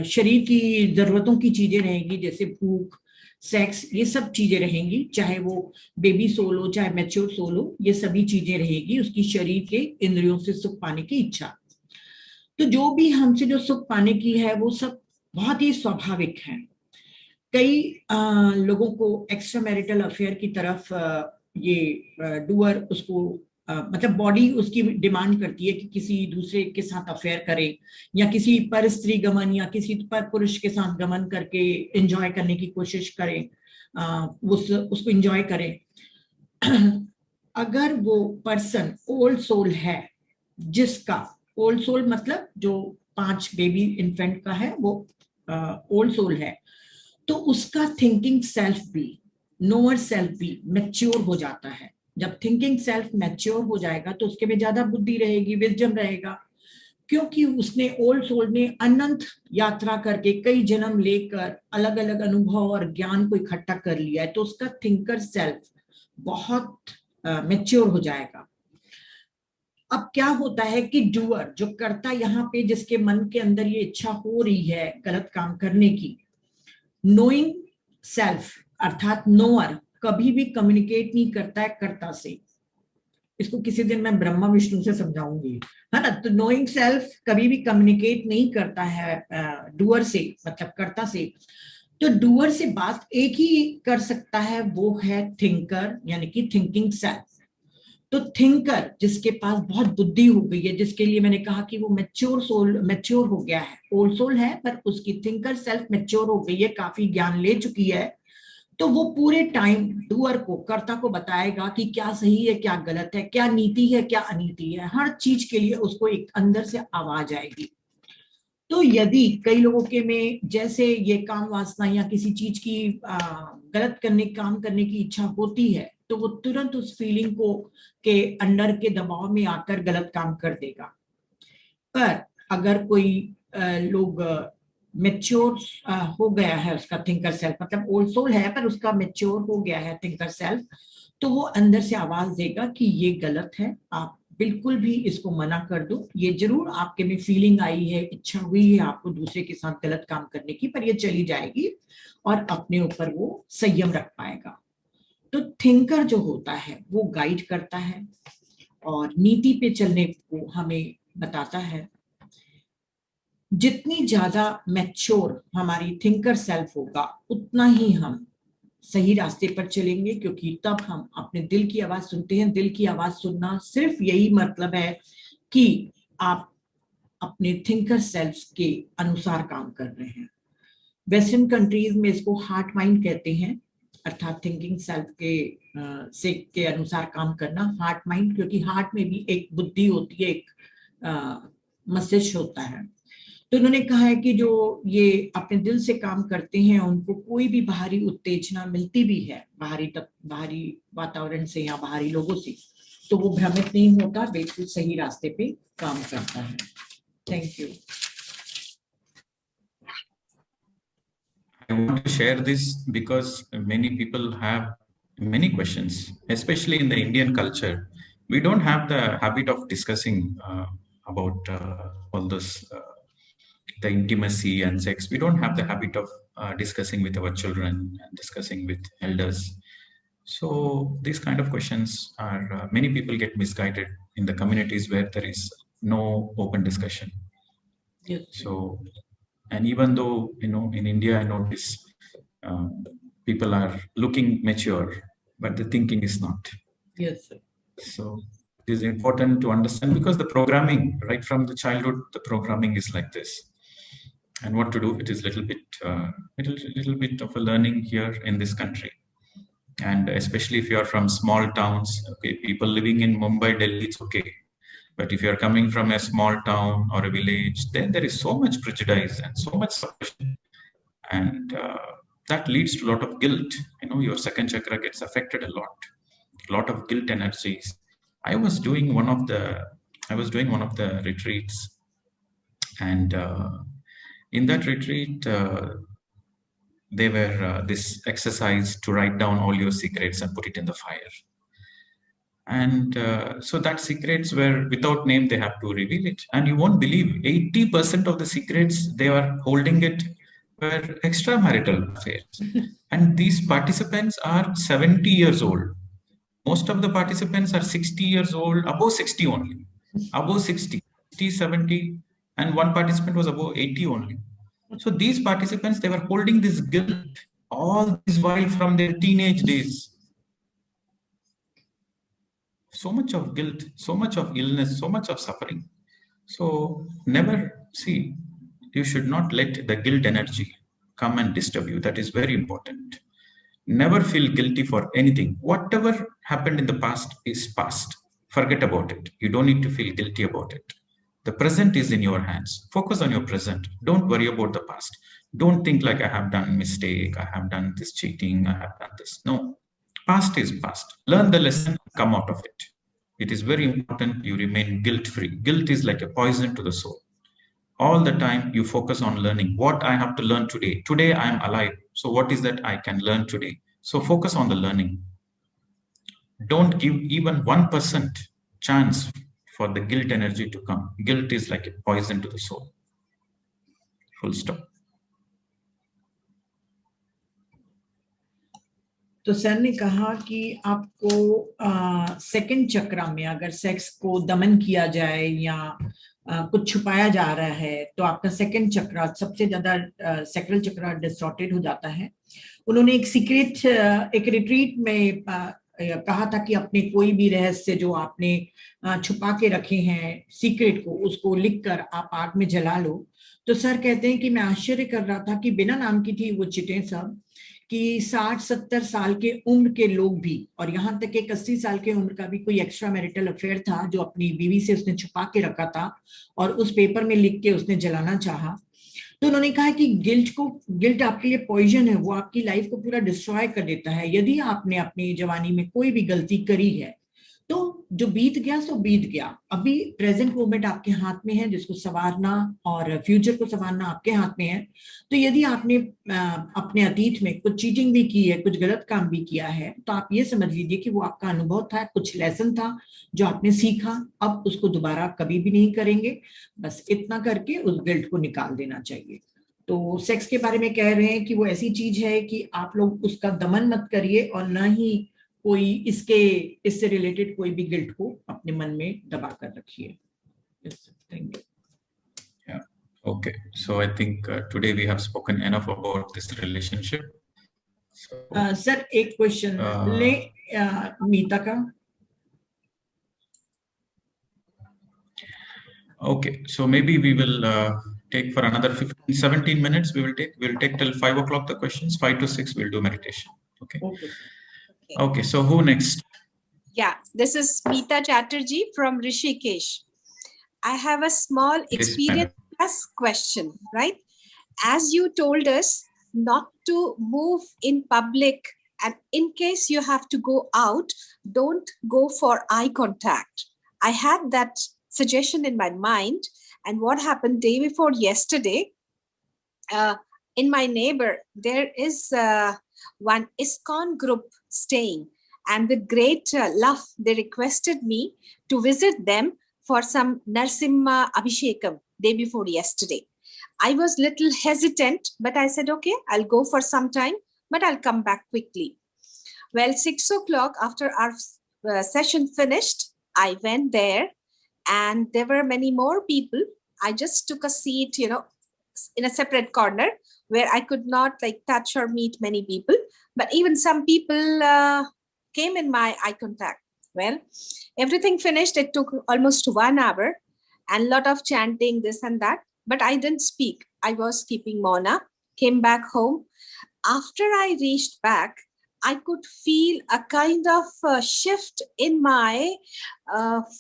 शरीर की जरूरतों की चीजें रहेंगी, जैसे भूख, सेक्स, ये सब चीजें रहेंगी. चाहे वो बेबी सोल हो, चाहे मैच्योर सोल हो, ये सभी चीजें रहेगी. उसकी शरीर के इंद्रियों से सुख पाने की इच्छा. तो जो भी हमसे जो सुख पाने की है, वो सब बहुत ही स्वाभाविक है. कई लोगों को एक्स्ट्रा मैरिटल अफेयर की तरफ ये डूअर उसको मतलब बॉडी उसकी डिमांड करती है कि किसी दूसरे के साथ अफेयर करे या किसी पर स्त्री गमन या किसी पर पुरुष के साथ गमन करके एंजॉय करने की कोशिश करे, उसको एंजॉय करे। अगर वो पर्सन ओल्ड सोल है, जिसका ओल्ड सोल मतलब जो 5 बेबी इन्फेंट का है वो ओल्ड सोल है, तो उसका थिंकिंग सेल्फ भी, नोअर सेल्फ भी मैच्योर हो जाता है। जब थिंकिंग सेल्फ मैच्योर हो जाएगा तो उसके में ज्यादा बुद्धि रहेगी, विजडम रहेगा, क्योंकि उसने ओल्ड सोल ने अनंत यात्रा करके कई जन्म लेकर अलग अलग अनुभव और ज्ञान को इकट्ठा कर लिया है, तो उसका थिंकर सेल्फ बहुत मैच्योर हो जाएगा। अब क्या होता है कि डूअर जो करता, यहाँ पे जिसके मन के अंदर ये इच्छा हो रही है गलत काम करने की, नोइंग सेल्फ अर्थात नोअर कभी भी कम्युनिकेट नहीं करता है कर्ता से। इसको किसी दिन मैं ब्रह्मा विष्णु से समझाऊंगी, है ना। तो नोइंग सेल्फ कभी भी कम्युनिकेट नहीं करता है डूअर से, मतलब कर्ता से। तो डूअर से बात एक ही कर सकता है, वो है थिंकर, यानी कि थिंकिंग सेल्फ। तो थिंकर जिसके पास बहुत बुद्धि हो गई है, जिसके लिए मैंने कहा कि वो मैच्योर सोल, मैच्योर हो गया है, ओल्ड सोल है पर उसकी थिंकर सेल्फ मैच्योर हो गई है, काफी ज्ञान ले चुकी है, तो वो पूरे टाइम डूअर को, कर्ता को बताएगा कि क्या सही है क्या गलत है, क्या नीति है क्या अनीति है। हर चीज के लिए उसको एक अंदर से आवाज आएगी। तो यदि कई लोगों के में जैसे ये काम वासना या किसी चीज की गलत काम करने की इच्छा होती है, तो वो तुरंत उस फीलिंग को के अंडर के दबाव में आकर गलत काम कर देगा। पर अगर कोई लोग मैच्योर हो गया है उसका थिंकर सेल्फ, मतलब ओल्ड सोल है पर उसका मैच्योर हो गया है थिंकर सेल्फ, तो वो अंदर से आवाज देगा कि ये गलत है, आप बिल्कुल भी इसको मना कर दो। ये जरूर आपके में फीलिंग आई है, इच्छा हुई है आपको दूसरे के साथ गलत काम करने की, पर ये चली जाएगी और अपने ऊपर वो संयम रख पाएगा। तो थिंकर जो होता है वो गाइड करता है और नीति पे चलने को हमें बताता है। जितनी ज्यादा मैच्योर हमारी थिंकर सेल्फ होगा, उतना ही हम सही रास्ते पर चलेंगे, क्योंकि तब हम अपने दिल की आवाज सुनते हैं। दिल की आवाज सुनना सिर्फ यही मतलब है कि आप अपने थिंकर सेल्फ के अनुसार काम कर रहे हैं। वेस्टर्न कंट्रीज में इसको हार्ट माइंड कहते हैं, अर्थात थिंकिंग सेल्फ के अनुसार काम करना, हार्ट माइंड, क्योंकि हार्ट में भी एक बुद्धि होती है, एक मस्तिष्क होता है। तो उन्होंने कहा है कि जो ये अपने दिल से काम करते हैं, उनको कोई भी बाहरी उत्तेजना मिलती भी है, बाहरी वातावरण से या बाहरी लोगों से, तो वो भ्रमित नहीं होता, बिल्कुल सही रास्ते पे काम करता है। Thank you. I want to share this because many people have many questions, especially in the Indian culture. We don't have the habit of discussing about all this, the intimacy and sex. We don't have the habit of discussing with our children and discussing with elders. So these kind of questions are, many people get misguided in the communities where there is no open discussion. Yes. So, and even though, you know, in India, I notice people are looking mature, but the thinking is not. Yes, sir. So it is important to understand, because the programming, right from the childhood, the programming is like this. And what to do, it is little bit of a learning here in this country. And especially if you are from small towns, okay, people living in Mumbai, Delhi, it's okay. But if you're coming from a small town or a village, then there is so much prejudice and so much suppression. And that leads to a lot of guilt. You know, your second chakra gets affected a lot of guilt energies. I was doing one of the retreats, and in that retreat, they were this exercise to write down all your secrets and put it in the fire. And so that secrets were without name, they have to reveal it. And you won't believe 80% of the secrets they were holding it were extramarital affairs. And these participants are 70 years old. Most of the participants are 60 years old, above 60 only, above 60, 70, and one participant was above 80 only. So these participants, they were holding this guilt All this while from their teenage days. So much of guilt, so much of illness, so much of suffering. So never, see, you should not let the guilt energy come and disturb you. That is very important. Never feel guilty for anything. Whatever happened in the past is past. Forget about it. You don't need to feel guilty about it. The present is in your hands. Focus on your present. Don't worry about the past. Don't think like I have done mistake, I have done this cheating, I have done this. No, past is past. Learn the lesson, come out of it. It is very important you remain guilt-free. Guilt is like a poison to the soul. All the time you focus on learning what I have to learn today. Today I am alive. So what is that I can learn today? So focus on the learning. Don't give even 1% chance for the guilt energy to come. Guilt is like a poison to the soul. Full stop. तो sir ने कहा कि आपको second चक्र में अगर sex को दमन किया जाए या कुछ छुपाया जा रहा है तो आपका सेकंड चक्र सबसे ज्यादा सेक्रल चक्र डिस्टॉर्टेड हो जाता है। उन्होंने एक सीक्रेट एक रिट्रीट में कहा था कि अपने कोई भी रहस्य जो आपने छुपा के रखे हैं सीक्रेट को उसको लिखकर आप आग में जला लो। तो सर कहते हैं कि मैं आश्चर्य कर रहा था कि बिना नाम की थी वो चिटें सब कि 60-70 साल के उम्र के लोग भी और यहाँ तक एक 80 साल के उम्र का भी कोई एक्स्ट्रा मैरिटल अफेयर था जो अपनी बीवी से उसने छुपा के रखा था और उस पेपर में लिख के उसने जलाना चाहा। तो उन्होंने कहा कि गिल्ट आपके लिए पॉइजन है, वो आपकी लाइफ को पूरा डिस्ट्रॉय कर देता है। यदि आपने अपनी जवानी में कोई भी गलती करी है तो जो बीत गया सो बीत गया। अभी प्रेजेंट मोमेंट आपके हाथ में है जिसको संवारना और फ्यूचर को संवारना आपके हाथ में है। तो यदि आपने अपने अतीत में कुछ चीटिंग भी की है, कुछ गलत काम भी किया है तो आप ये समझ लीजिए कि वो आपका अनुभव था, कुछ लेसन था जो आपने सीखा, अब उसको दोबारा कभी भी नहीं करेंगे। बस इतना करके उस गिल्ट को निकाल देना चाहिए। तो सेक्स के बारे में कह रहे हैं कि वो ऐसी चीज है कि आप लोग उसका दमन मत करिए और ना ही कोई इससे रिलेटेड कोई भी गिल्ट को अपने मन में दबा कर रखिए। Thank you. Yeah. Okay. So I think today we have spoken enough about this relationship. So, sir एक क्वेश्चन ले मीता का। Okay. So maybe we will take for another 15-17 minutes. We'll take till 5 o'clock the questions. 5 to 6 we'll do meditation. Okay. Okay, so who next? Yeah, this is Meeta Chatterjee from Rishikesh. I have a small experience question, right? As you told us not to move in public, and in case you have to go out, don't go for eye contact. I had that suggestion in my mind, and what happened day before yesterday, in my neighbor, there is one ISKCON group staying, and with great love, they requested me to visit them for some Narsimha Abhishekam day before yesterday. I was little hesitant, but I said, okay, I'll go for some time, but I'll come back quickly. Well, 6 o'clock after our session finished, I went there and there were many more people. I just took a seat, in a separate corner where I could not touch or meet many people, but even some people came in my eye contact. Well, everything finished. It took almost 1 hour and a lot of chanting, this and that, but I didn't speak. I was keeping Mona, came back home. After I reached back, I could feel a kind of shift in my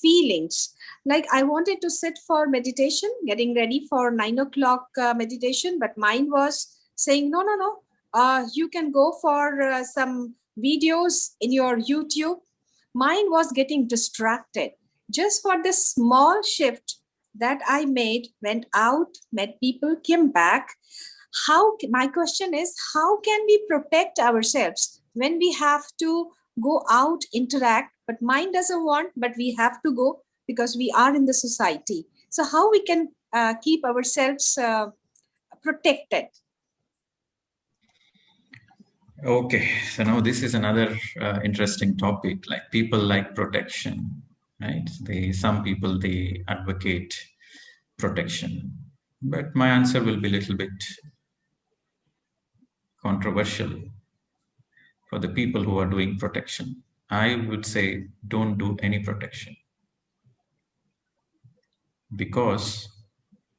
feelings. Like I wanted to sit for meditation, getting ready for 9 o'clock meditation, but mine was saying, no, you can go for some videos in your YouTube. Mine was getting distracted. Just for this small shift that I made, went out, met people, came back. My question is, how can we protect ourselves when we have to go out, interact, but mind doesn't want, but we have to go because we are in the society. So how we can keep ourselves protected? Okay, so now this is another interesting topic. Like people like protection, right? Some people, they advocate protection, but my answer will be a little bit controversial for the people who are doing protection. I would say don't do any protection, because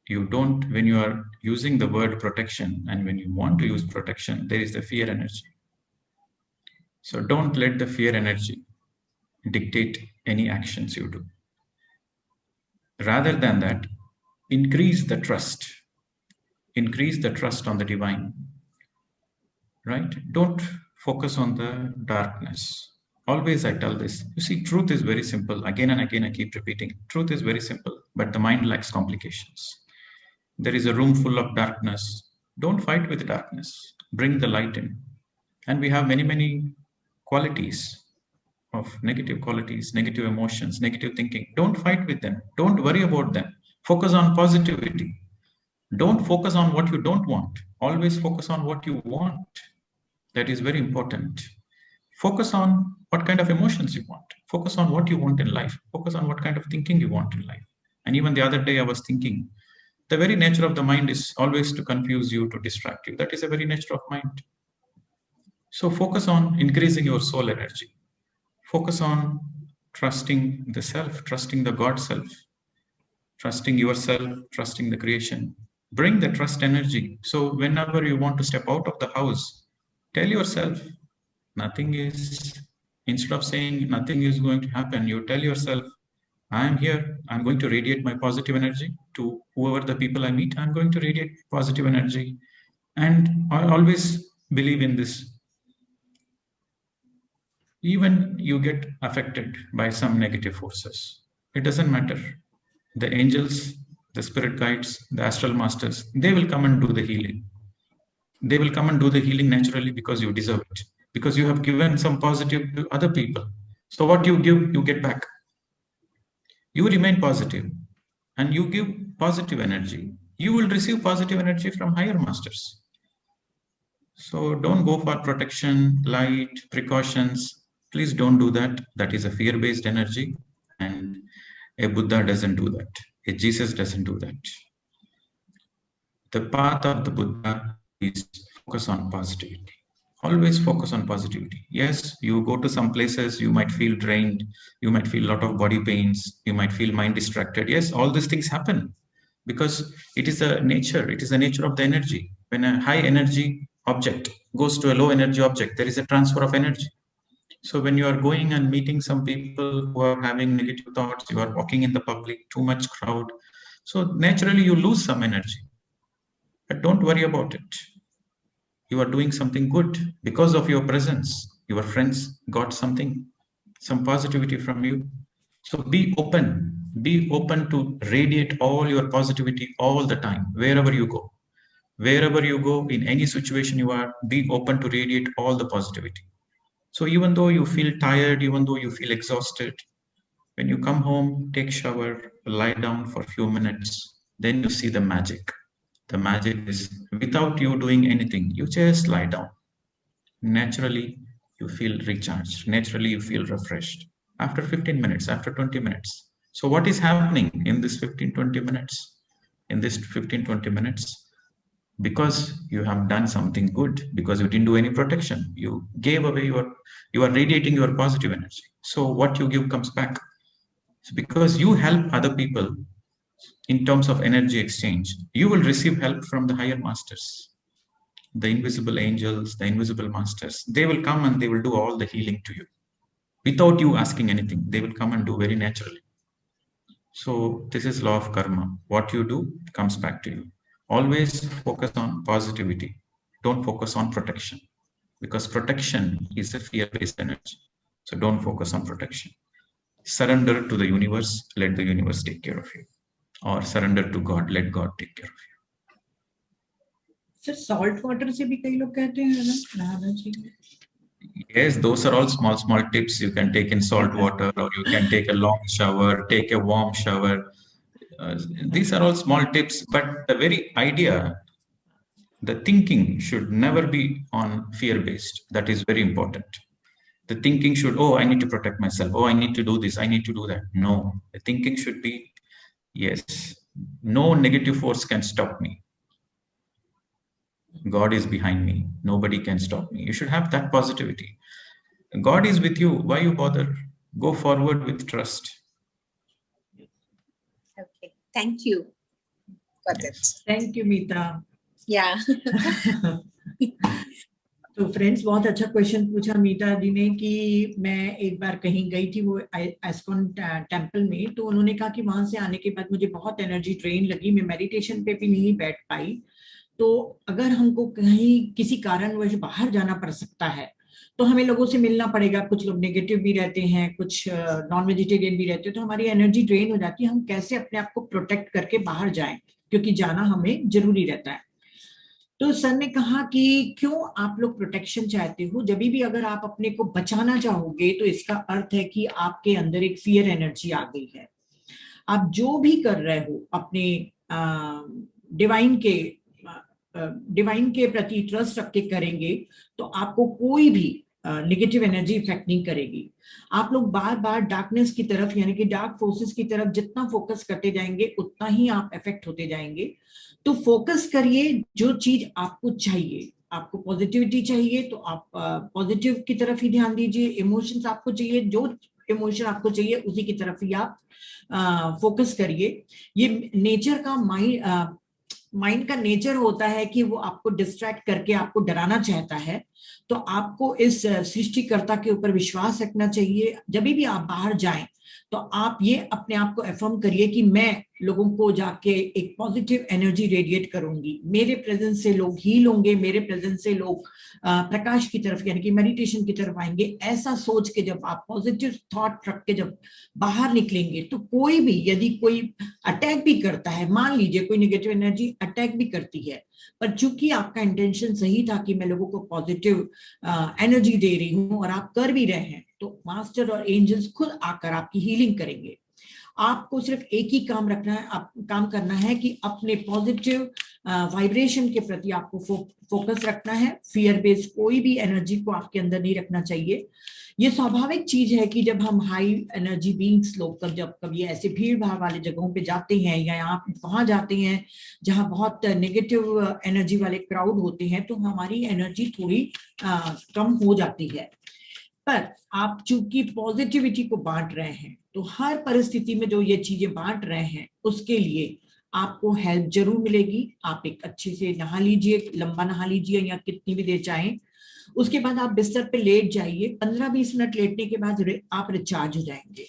you don't, when you are using the word protection and when you want to use protection, there is the fear energy. So don't let the fear energy dictate any actions you do. Rather than that, increase the trust on the divine, right? Don't focus on the darkness. Always I tell this, you see, truth is very simple. Again and again, I keep repeating, truth is very simple, but the mind lacks complications. There is a room full of darkness. Don't fight with the darkness. Bring the light in. And we have many, many qualities of negative qualities, negative emotions, negative thinking. Don't fight with them. Don't worry about them. Focus on positivity. Don't focus on what you don't want. Always focus on what you want. That is very important. Focus on what kind of emotions you want. Focus on what you want in life. Focus on what kind of thinking you want in life. And even the other day I was thinking, the very nature of the mind is always to confuse you, to distract you. That is the very nature of mind. So focus on increasing your soul energy. Focus on trusting the self, trusting the God self, trusting yourself, trusting the creation. Bring the trust energy. So whenever you want to step out of the house, tell yourself, nothing is, instead of saying nothing is going to happen, you tell yourself, I am here. I'm going to radiate my positive energy to whoever the people I meet. I'm going to radiate positive energy. And I always believe in this. Even you get affected by some negative forces, it doesn't matter. The angels, the spirit guides, the astral masters, they will come and do the healing. They will come and do the healing naturally because you deserve it. Because you have given some positive to other people. So what you give, you get back. You remain positive and you give positive energy. You will receive positive energy from higher masters. So don't go for protection, light, precautions. Please don't do that. That is a fear-based energy. And a Buddha doesn't do that. A Jesus doesn't do that. The path of the Buddha is focus on positivity. Always focus on positivity. Yes, you go to some places, you might feel drained, you might feel a lot of body pains, you might feel mind distracted. Yes, all these things happen because it is the nature of the energy. When a high energy object goes to a low energy object, there is a transfer of energy. So when you are going and meeting some people who are having negative thoughts, you are walking in the public, too much crowd. So naturally you lose some energy, but don't worry about it. You are doing something good because of your presence. Your friends got something, some positivity from you. So be open to radiate all your positivity all the time, wherever you go. Wherever you go, in any situation you are, be open to radiate all the positivity. So even though you feel tired, even though you feel exhausted, when you come home, take shower, lie down for a few minutes, then you see the magic. The magic is without you doing anything, you just lie down. Naturally, you feel recharged. Naturally, you feel refreshed. After 15 minutes, after 20 minutes. So what is happening in this 15-20 minutes? In this 15-20 minutes, because you have done something good, because you didn't do any protection, you gave away you are radiating your positive energy. So what you give comes back. So because you help other people, in terms of energy exchange, you will receive help from the higher masters, the invisible angels, the invisible masters. They will come and they will do all the healing to you without you asking anything. They will come and do very naturally. So this is law of karma. What you do comes back to you. Always focus on positivity. Don't focus on protection, because protection is a fear-based energy. So don't focus on protection. Surrender to the universe. Let the universe take care of you. Or surrender to God, let God take care of you. Sir, salt water se bhi kai log kehte hain na nahana chahiye. Yes, those are all small tips you can take in salt water, or you can take a long shower, take a warm shower. These are all small tips, but the very idea, the thinking should never be on fear-based. That is very important. The thinking should, oh, I need to protect myself. Oh, I need to do this. I need to do that. No, the thinking should be, yes, no negative force can stop me. God is behind me. Nobody can stop me. You should have that positivity. God is with you. Why you bother? Go forward with trust. Okay, thank you. Got it. Thank you, Meeta. Yeah. तो friends, बहुत अच्छा question पूछा मीता जी ने कि मैं एक बार कहीं गई थी वो एस्कॉन टेम्पल में, तो उन्होंने कहा कि वहां से आने के बाद मुझे बहुत एनर्जी ड्रेन लगी, मैं मेडिटेशन पे भी नहीं बैठ पाई। तो अगर हमको कहीं किसी कारणवश बाहर जाना पड़ सकता है तो हमें लोगों से मिलना पड़ेगा, कुछ लोग नेगेटिव भी रहते हैं, कुछ नॉन वेजिटेरियन भी रहते हैं, तो हमारी एनर्जी ड्रेन हो जाती है। हम कैसे अपने आप को प्रोटेक्ट करके बाहर जाएं, क्योंकि जाना हमें जरूरी रहता है। तो सर ने कहा कि क्यों आप लोग प्रोटेक्शन चाहते हो, जब भी अगर आप अपने को बचाना चाहोगे तो इसका अर्थ है कि आपके अंदर एक फियर एनर्जी आ गई है। आप जो भी कर रहे हो अपने डिवाइन के प्रति ट्रस्ट रख के करेंगे तो आपको कोई भी नेगेटिव एनर्जी इफेक्ट नहीं करेगी। आप लोग बार बार डार्कनेस की तरफ यानी कि डार्क फोर्सेस की तरफ जितना फोकस करते जाएंगे उतना ही आप इफेक्ट होते जाएंगे। तो फोकस करिए जो चीज आपको चाहिए। आपको पॉजिटिविटी चाहिए तो आप पॉजिटिव की तरफ ही ध्यान दीजिए। इमोशंस आपको चाहिए, जो इमोशन आपको चाहिए उसी की तरफ ही आप फोकस करिए। ये नेचर का माइंड का नेचर होता है कि वो आपको डिस्ट्रैक्ट करके आपको डराना चाहता है। तो आपको इस सृष्टिकर्ता के ऊपर विश्वास रखना चाहिए। जब भी आप बाहर जाएं तो आप ये अपने आप को अफर्म करिए कि मैं लोगों को जाके एक पॉजिटिव एनर्जी रेडिएट करूंगी, मेरे प्रेजेंस से लोग हील होंगे, मेरे प्रेजेंस से लोग प्रकाश की तरफ यानी कि मेडिटेशन की तरफ आएंगे। ऐसा सोच के जब आप पॉजिटिव थॉट रख के जब बाहर निकलेंगे तो कोई भी यदि कोई अटैक भी करता है, मान लीजिए कोई नेगेटिव एनर्जी अटैक भी करती है, पर चूंकि आपका इंटेंशन सही था कि मैं लोगों को पॉजिटिव एनर्जी दे रही हूं और आप कर भी रहे हैं, तो मास्टर और एंजल्स खुद आकर आपकी हीलिंग करेंगे। आपको सिर्फ एक ही काम रखना है, काम करना है कि अपने पॉजिटिव वाइब्रेशन के प्रति आपको फोकस रखना है। फियर बेस्ड कोई भी एनर्जी को आपके अंदर नहीं रखना चाहिए। ये स्वाभाविक चीज है कि जब हम हाई एनर्जी बीइंग्स लोग जब कभी ऐसे भीड़ भाड़ वाले जगहों पे जाते हैं या आप वहां जाते हैं जहां बहुत नेगेटिव एनर्जी वाले क्राउड होते हैं, तो हमारी एनर्जी थोड़ी कम हो जाती है। पर आप चूंकि पॉजिटिविटी को बांट रहे हैं तो हर परिस्थिति में जो ये चीजें बांट रहे हैं उसके लिए आपको हेल्प जरूर मिलेगी। आप एक अच्छे से नहा लीजिए, लंबा नहा लीजिए या कितनी भी देर चाहें। उसके बाद आप बिस्तर पे लेट जाइए। 15-20 मिनट लेटने के बाद आप रिचार्ज हो जाएंगे।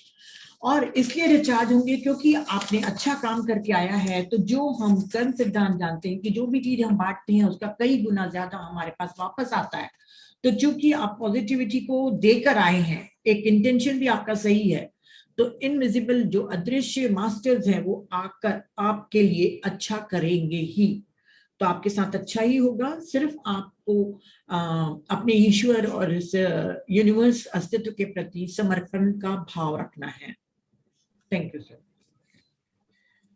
और इसलिए रिचार्ज होंगे क्योंकि आपने अच्छा काम करके आया है। तो जो हम कर्म सिद्धांत जानते हैं कि जो भी चीज हम बांटते हैं उसका कई गुना ज्यादा हमारे पास वापस आता है। तो चूंकि आप पॉजिटिविटी को देकर आए हैं, एक इंटेंशन भी आपका सही है, तो इनविजिबल जो अदृश्य मास्टर्स हैं वो आकर आपके लिए अच्छा करेंगे ही। तो आपके साथ अच्छा ही होगा। सिर्फ आपको अपने ईश्वर और इस यूनिवर्स अस्तित्व के प्रति समर्पण का भाव रखना है। Thank you sir.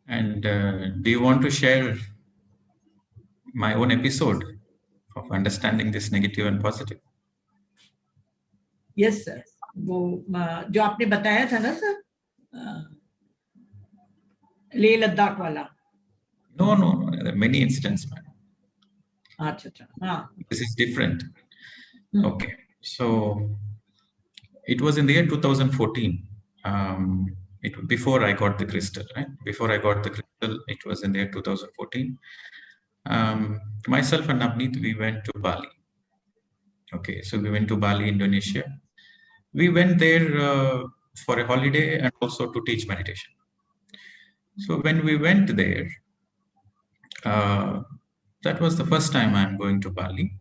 And do you want to share my own episode of understanding this negative and positive? Yes sir. वो जो आपने बताया था ना सर, लेह लद्दाख वाला। No, there are many incidents, man. अच्छा, हाँ. This is different. Okay, so it was in the year 2014. Before I got the crystal, right? Before I got the crystal, it was in the year 2014. Myself and Navneet, we went to Bali. Okay, so we went to Bali, Indonesia. We went there for a holiday and also to teach meditation. So when we went there, that was the first time I'm going to Bali.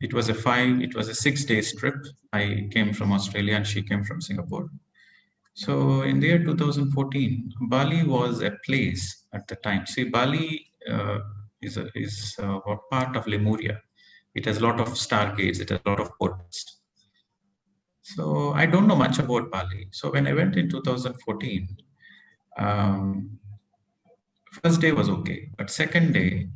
It was a 6 days trip. I came from Australia and she came from Singapore. So in the year 2014, Bali was a place at the time. See, Bali is part of Lemuria. It has a lot of stargates. It has a lot of ports. So I don't know much about Bali. So when I went in 2014, first day was okay, but second day,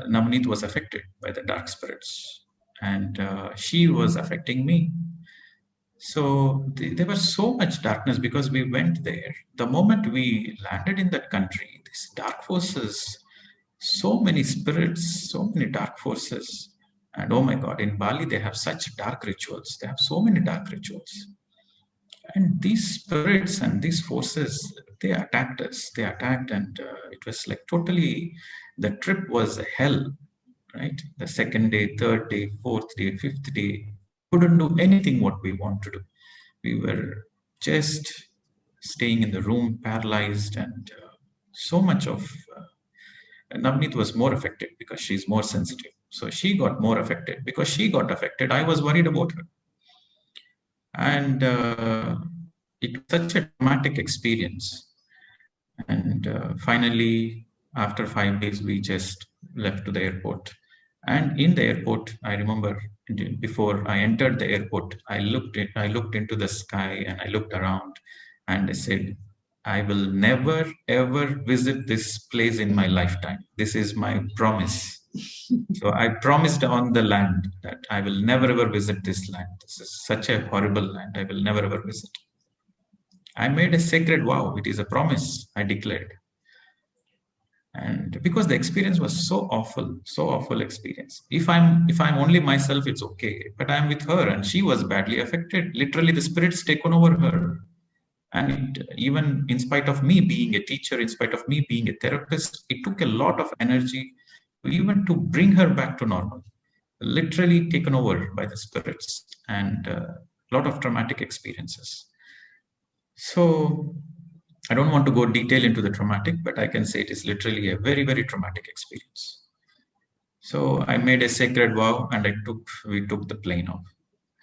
Navneet was affected by the dark spirits, and she was affecting me. So there was so much darkness because we went there. The moment we landed in that country, these dark forces so many spirits, so many dark forces. And oh my God, in Bali, they have such dark rituals. They have so many dark rituals. And these spirits and these forces, they attacked us. They attacked, and it was like totally, the trip was a hell, right? The second day, third day, fourth day, fifth day, couldn't do anything what we want to do. We were just staying in the room, paralyzed, and so much of Navneet was more affected because she's more sensitive. So she got more affected. Because she got affected, I was worried about her. And it was such a traumatic experience. And finally, after 5 days, we just left to the airport. And in the airport, I remember before I entered the airport, I looked into the sky and I looked around and I said, I will never ever visit this place in my lifetime. This is my promise. So I promised on the land that I will never ever visit this land. This is such a horrible land. I will never ever visit. I made a sacred vow. It is a promise I declared. And because the experience was so awful experience. If I'm only myself, it's okay. But I'm with her and she was badly affected. Literally the spirits taken over her. And even in spite of me being a teacher, in spite of me being a therapist, it took a lot of energy even to bring her back to normal. Literally taken over by the spirits, and a lot of traumatic experiences. So I don't want to go detail into the traumatic, but I can say it is literally a very, very traumatic experience. So I made a sacred vow and we took the plane off.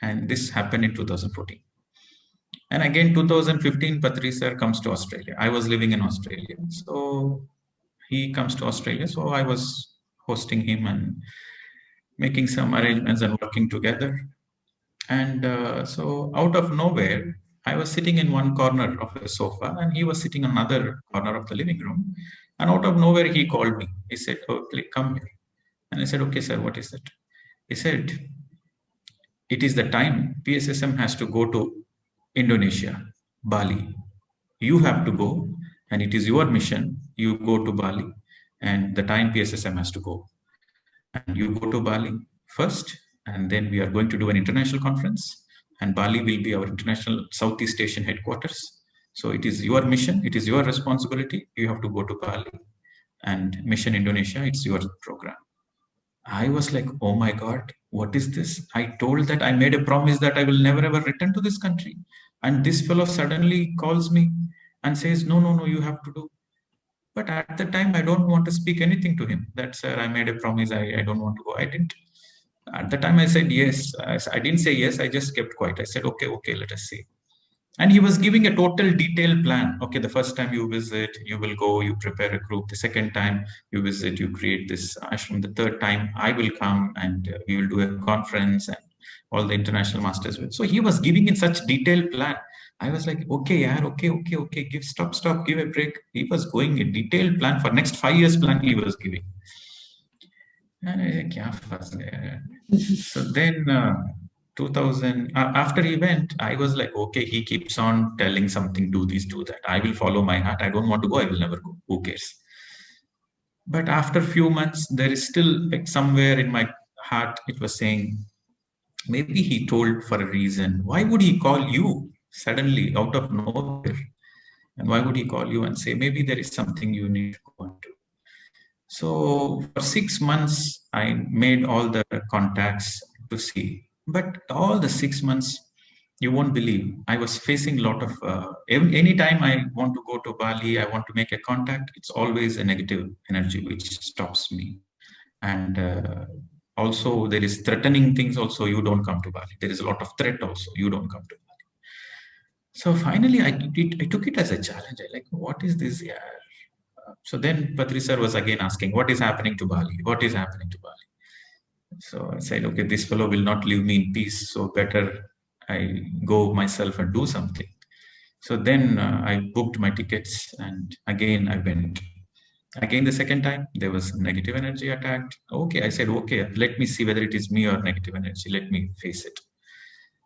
And this happened in 2014. And again, 2015, Patri sir comes to Australia. I was living in Australia. So he comes to Australia. So I was hosting him and making some arrangements and working together. And so out of nowhere, I was sitting in one corner of the sofa and he was sitting in another corner of the living room. And out of nowhere, he called me. He said, oh, please come here. And I said, okay, sir, what is that? He said, it is the time PSSM has to go to Indonesia, Bali. You have to go, and it is your mission. You go to Bali, and the time PSSM has to go. And you go to Bali first, and then we are going to do an international conference, and Bali will be our international Southeast Asian headquarters. So it is your mission, it is your responsibility. You have to go to Bali, and Mission Indonesia, it's your program. I was like, oh my God, what is this? I told that I made a promise that I will never ever return to this country. And this fellow suddenly calls me and says, no, you have to do. But at the time, I don't want to speak anything to him. That, sir, I made a promise, I don't want to go. I didn't. At the time, I said yes. I didn't say yes, I just kept quiet. I said, okay, let us see. And he was giving a total detailed plan. Okay, the first time you visit, you will go, you prepare a group. The second time you visit, you create this ashram. The third time, I will come and we will do a conference and all the international masters will. So he was giving in such detailed plan. I was like, okay, yaar, okay, stop, give a break. He was going a detailed plan for next 5 years plan he was giving. And I said, kya fas gaya? So then, 2000 after he went, I was like, okay, he keeps on telling something, do this, do that. I will follow my heart. I don't want to go. I will never go. Who cares? But after a few months, there is still like somewhere in my heart, it was saying, maybe he told for a reason. Why would he call you suddenly out of nowhere? And why would he call you and say, maybe there is something you need to go on to? So for 6 months, I made all the contacts to see. But all the 6 months, you won't believe, I was facing a lot of, anytime I want to go to Bali, I want to make a contact, it's always a negative energy which stops me. And also there is threatening things also, you don't come to Bali. There is a lot of threat also, you don't come to Bali. So finally, I took it as a challenge. I like, what is this? Yeah. So then Patri sir was again asking, what is happening to Bali? What is happening to Bali? So I said, okay, this fellow will not leave me in peace. So better I go myself and do something. So then I booked my tickets and again I went. Again, the second time, there was negative energy attacked. Okay, I said, okay, let me see whether it is me or negative energy. Let me face it.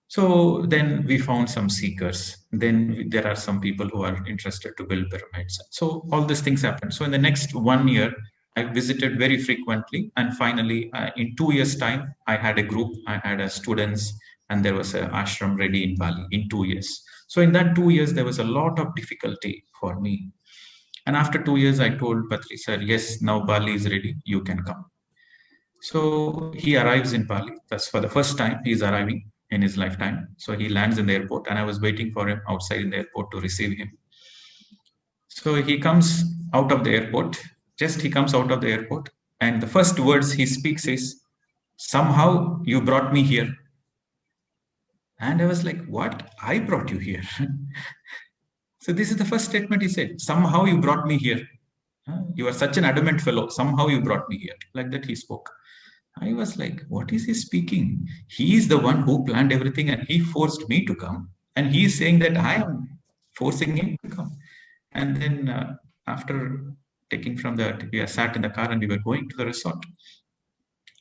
So then we found some seekers. Then there are some people who are interested to build pyramids. So all these things happened. So in the next 1 year, I visited very frequently, and finally, in 2 years' time, I had a group. I had students, and there was an ashram ready in Bali in 2 years. So in that 2 years, there was a lot of difficulty for me. And after 2 years, I told Patri sir, yes, now Bali is ready. You can come. So he arrives in Bali. That's for the first time he's arriving in his lifetime. So he lands in the airport, and I was waiting for him outside in the airport to receive him. So he comes out of the airport. Just he comes out of the airport, and the first words he speaks is, "Somehow you brought me here." And I was like, "What? I brought you here?" So this is the first statement he said. "Somehow you brought me here. You are such an adamant fellow. Somehow you brought me here." Like that he spoke. I was like, what is he speaking? He is the one who planned everything, and he forced me to come. And he is saying that I am forcing him to come. And then after taking from that, we sat in the car and we were going to the resort.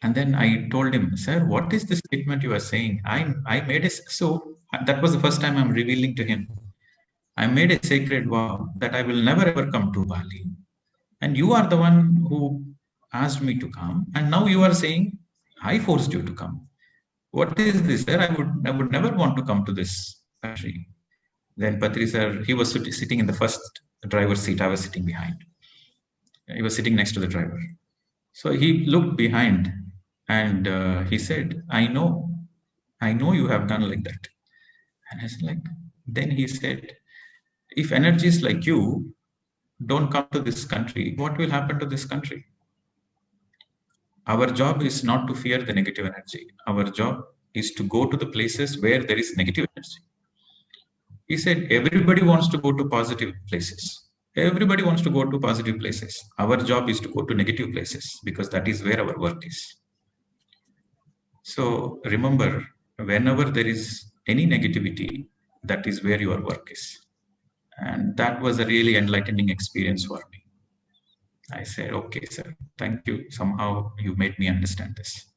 And then I told him, "Sir, what is the statement you are saying? I made a, so that was the first time I'm revealing to him. I made a sacred vow that I will never ever come to Bali. And you are the one who asked me to come. And now you are saying, I forced you to come. What is this, sir? I would never want to come to this country." Then Patri sir, he was sitting in the first driver's seat. I was sitting behind. He was sitting next to the driver. So he looked behind and he said, I know you have done like that. And I was like, then he said, if energies like you don't come to this country, what will happen to this country? Our job is not to fear the negative energy. Our job is to go to the places where there is negative energy. He said, everybody wants to go to positive places. Everybody wants to go to positive places. Our job is to go to negative places because that is where our work is. So remember, whenever there is any negativity, that is where your work is. And that was a really enlightening experience for me. I said, okay, sir, thank you. Somehow you made me understand this.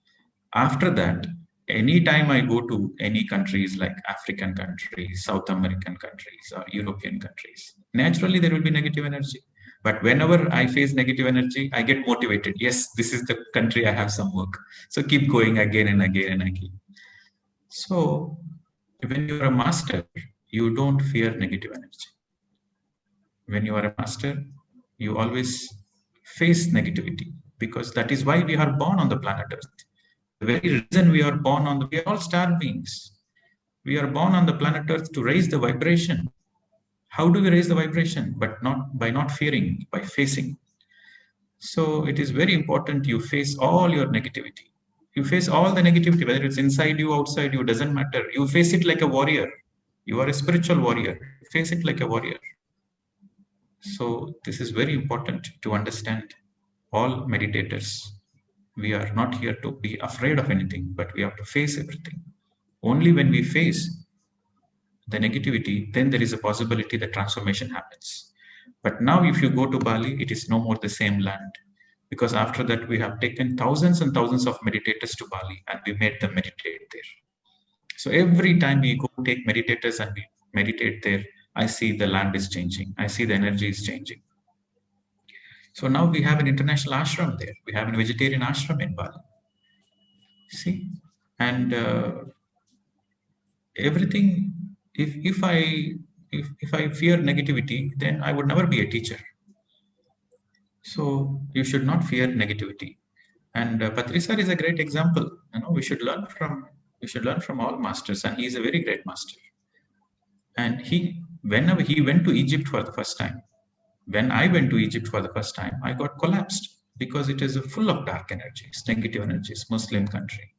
After that, anytime I go to any countries like African countries, South American countries, or European countries, naturally there will be negative energy. But whenever I face negative energy, I get motivated. Yes, this is the country, I have some work. So keep going again and again and again. So when you're a master, you don't fear negative energy. When you are a master, you always face negativity because that is why we are born on the planet Earth. The very reason we are born on we are all star beings. We are born on the planet Earth to raise the vibration. How do we raise the vibration? But not by not fearing, by facing. So it is very important you face all your negativity. You face all the negativity, whether it's inside you, outside you, doesn't matter. You face it like a warrior. You are a spiritual warrior. Face it like a warrior. So this is very important to understand. All meditators, we are not here to be afraid of anything, but we have to face everything. Only when we face the negativity, then there is a possibility that transformation happens. But now if you go to Bali, it is no more the same land. Because after that, we have taken thousands and thousands of meditators to Bali and we made them meditate there. So every time we go take meditators and we meditate there, I see the land is changing. I see the energy is changing. So now we have an international ashram there. We have a vegetarian ashram in Bali. See? And everything, if I fear negativity, then I would never be a teacher. So you should not fear negativity. And Patri sir is a great example. You know, we should learn from all masters, and he is a very great master. And whenever he went to Egypt for the first time, when I went to Egypt for the first time, I got collapsed because it is full of dark energies, negative energies, Muslim country,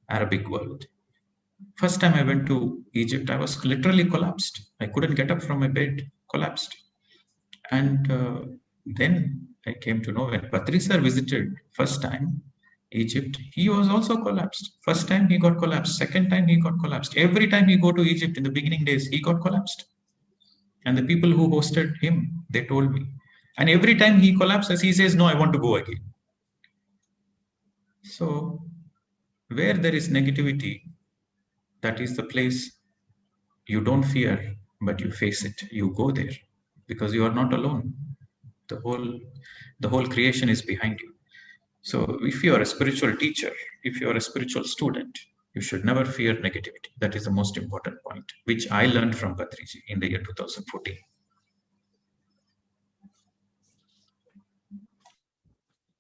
Arabic world. First time I went to Egypt, I was literally collapsed. I couldn't get up from my bed, collapsed. And then I came to know when Patri sir visited first time Egypt, he was also collapsed. First time he got collapsed. Second time he got collapsed. Every time he go to Egypt in the beginning days, he got collapsed. And the people who hosted him, they told me. And every time he collapses, he says, no, I want to go again. So where there is negativity, that is the place you don't fear, but you face it. You go there because you are not alone. The whole creation is behind you. So if you are a spiritual teacher, if you are a spiritual student, you should never fear negativity. That is the most important point, which I learned from Patriji in the year 2014.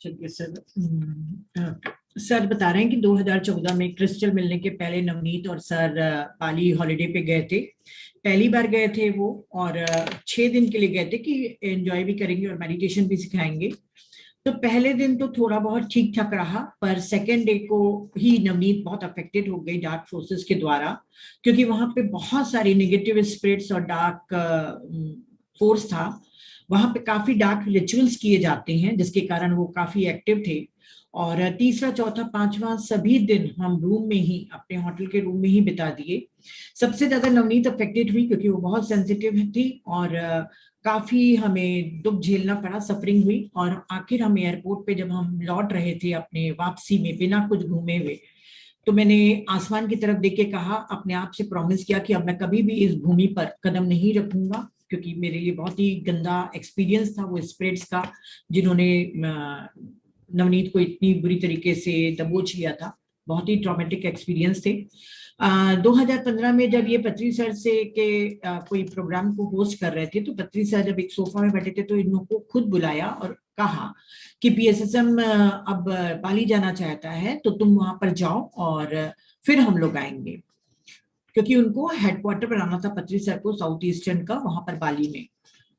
चलिए sir बता रहे हैं कि 2014 में crystal मिलने के पहले नवनीत और सर बाली हॉलिडे पे गए थे। पहली बार गए थे वो, और 6 दिन के लिए गए थे कि एंजॉय भी करेंगे और मेडिटेशन भी सिखाएंगे। तो पहले दिन तो थोड़ा बहुत ठीक ठाक रहा, पर सेकेंड डे को ही नवनीत बहुत अफेक्टेड हो गई डार्क फोर्सेस के द्वारा, क्योंकि वहां पे बहुत सारी नेगेटिव स्पिरिट्स और डार्क फोर्स था। वहां पे काफी डार्क रिचुअल्स किए जाते हैं, जिसके कारण वो काफी एक्टिव थे। और तीसरा, चौथा, पांचवा सभी दिन हम रूम में ही, अपने होटल के रूम में ही बिता दिए। सबसे ज्यादा नवनीत अफेक्टेड हुई क्योंकि वो बहुत सेंसिटिव थी और काफी हमें दुख झेलना पड़ा, सफरिंग हुई। और आखिर हम एयरपोर्ट पे जब हम लौट रहे थे अपने वापसी में बिना कुछ घूमे हुए, तो मैंने आसमान की तरफ देख के कहा, अपने आप से प्रॉमिस किया कि अब मैं कभी भी इस भूमि पर कदम नहीं रखूंगा, क्योंकि मेरे लिए बहुत ही गंदा एक्सपीरियंस था वो स्पिरिट्स का, जिन्होंने नवनीत को इतनी बुरी तरीके से दबोच लिया था। बहुत ही ट्रॉमेटिक एक्सपीरियंस थे। 2015 में जब ये पत्री सर से के कोई प्रोग्राम को होस्ट कर रहे थे, तो पत्री सर जब एक सोफा में बैठे थे तो इन लोगों को खुद बुलाया और कहा कि PSSM अब बाली जाना चाहता है, तो तुम वहां पर जाओ और फिर हम लोग आएंगे, क्योंकि उनको हेडक्वार्टर बनाना था पत्री सर को साउथ ईस्टर्न का, वहां पर बाली में।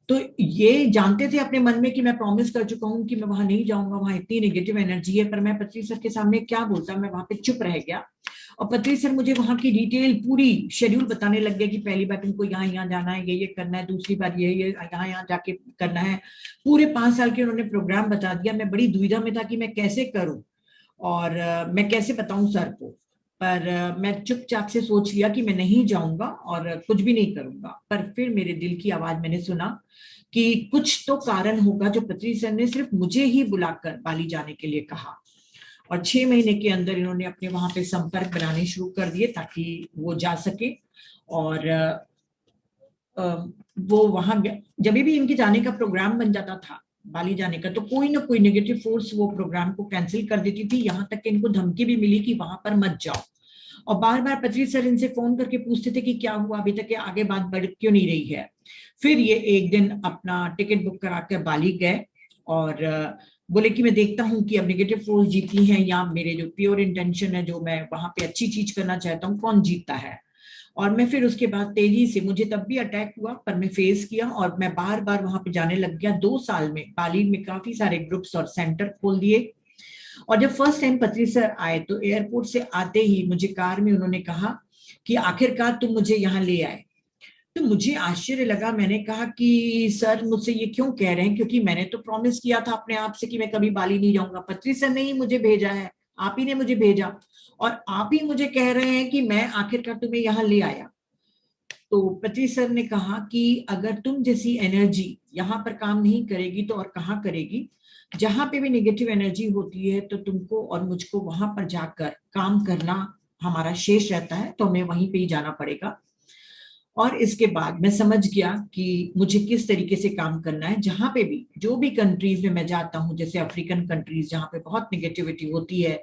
तो ये जानते थे अपने मन में कि मैं प्रॉमिस कर चुका हूं कि मैं वहां नहीं जाऊंगा, वहां इतनी नेगेटिव एनर्जी है, पर मैं पत्री सर के सामने क्या बोलता, मैं वहां पे चुप रह गया। और पत्री सर मुझे वहां की डिटेल पूरी शेड्यूल बताने लग गए कि पहली बार तुमको यहाँ जाना है, ये करना है, दूसरी बार ये यहाँ जाके करना है। पूरे 5 साल के उन्होंने प्रोग्राम बता दिया। मैं बड़ी दुविधा में था कि मैं कैसे करूं और मैं कैसे बताऊं सर को, पर मैं चुपचाप से सोच लिया कि मैं नहीं जाऊंगा और कुछ भी नहीं करूंगा। पर फिर मेरे दिल की आवाज मैंने सुना कि कुछ तो कारण होगा जो पत्री सर ने सिर्फ मुझे ही बुलाकर बाली जाने के लिए कहा। और 6 महीने के अंदर इन्होंने अपने वहां पे संपर्क बनाने शुरू कर दिए ताकि वो जा सके। और वो वहां जब भी इनके जाने का प्रोग्राम बन जाता था, बाली जाने का, तो कोई ना कोई नेगेटिव फोर्स वो प्रोग्राम को कैंसिल कर देती थी। यहाँ तक कि इनको धमकी भी मिली कि वहां पर मत जाओ। और बार बार पत्री सर इनसे फोन करके पूछते थे कि क्या हुआ, अभी तक आगे बात बढ़ क्यों नहीं रही है। फिर ये एक दिन अपना टिकट बुक करा कर बाली गए और बोले कि मैं देखता हूँ कि अब नेगेटिव फोर्स जीती हैं या मेरे जो प्योर इंटेंशन है, जो मैं वहां पे अच्छी चीज करना चाहता हूँ, कौन जीतता है। और मैं फिर उसके बाद तेजी से, मुझे तब भी अटैक हुआ पर मैं फेस किया और मैं बार बार वहां पे जाने लग गया। 2 साल में बाली में काफी सारे ग्रुप्स और सेंटर खोल दिए। और जब फर्स्ट टाइम पत्री सर आए तो एयरपोर्ट से आते ही मुझे कार में उन्होंने कहा कि आखिरकार तुम मुझे यहाँ ले आए। तो मुझे आश्चर्य लगा। मैंने कहा कि सर मुझसे ये क्यों कह रहे हैं, क्योंकि मैंने तो प्रॉमिस किया था अपने आप से कि मैं कभी बाली नहीं जाऊंगा। पत्री सर ने ही मुझे भेजा है, आप ही ने मुझे भेजा और आप ही मुझे कह रहे हैं कि मैं आखिरकार तुम्हें यहाँ ले आया। तो पत्री सर ने कहा कि अगर तुम जैसी एनर्जी यहाँ पर काम नहीं करेगी तो और कहाँ करेगी। जहां पे भी नेगेटिव एनर्जी होती है तो तुमको और मुझको वहां पर जाकर काम करना हमारा शेष रहता है, तो हमें वहीं पे ही जाना पड़ेगा। और इसके बाद मैं समझ गया कि मुझे किस तरीके से काम करना है। जहां पे भी, जो भी कंट्रीज में मैं जाता हूँ, जैसे अफ्रीकन कंट्रीज जहाँ पे बहुत नेगेटिविटी होती है,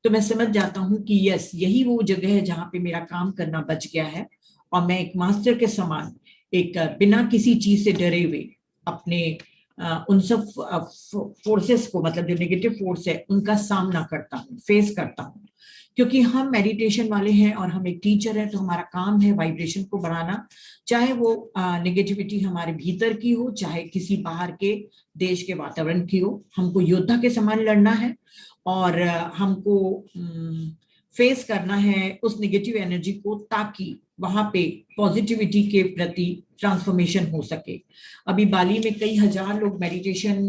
तो मैं समझ जाता हूँ कि यस, यही वो जगह है जहाँ पे मेरा काम करना बच गया है। और मैं एक मास्टर के समान, एक बिना किसी चीज से डरे हुए अपने उन सब फोर्सेस को, मतलब जो नेगेटिव फोर्स है, उनका सामना करता हूँ, फेस करता हूँ। क्योंकि हम मेडिटेशन वाले हैं और हम एक टीचर है, तो हमारा काम है वाइब्रेशन को बढ़ाना, चाहे वो नेगेटिविटी हमारे भीतर की हो, चाहे किसी बाहर के देश के वातावरण की हो। हमको योद्धा के समान लड़ना है और हमको फेस करना है उस नेगेटिव एनर्जी को, ताकि वहां पे पॉजिटिविटी के प्रति ट्रांसफॉर्मेशन हो सके। अभी बाली में कई हजार लोग मेडिटेशन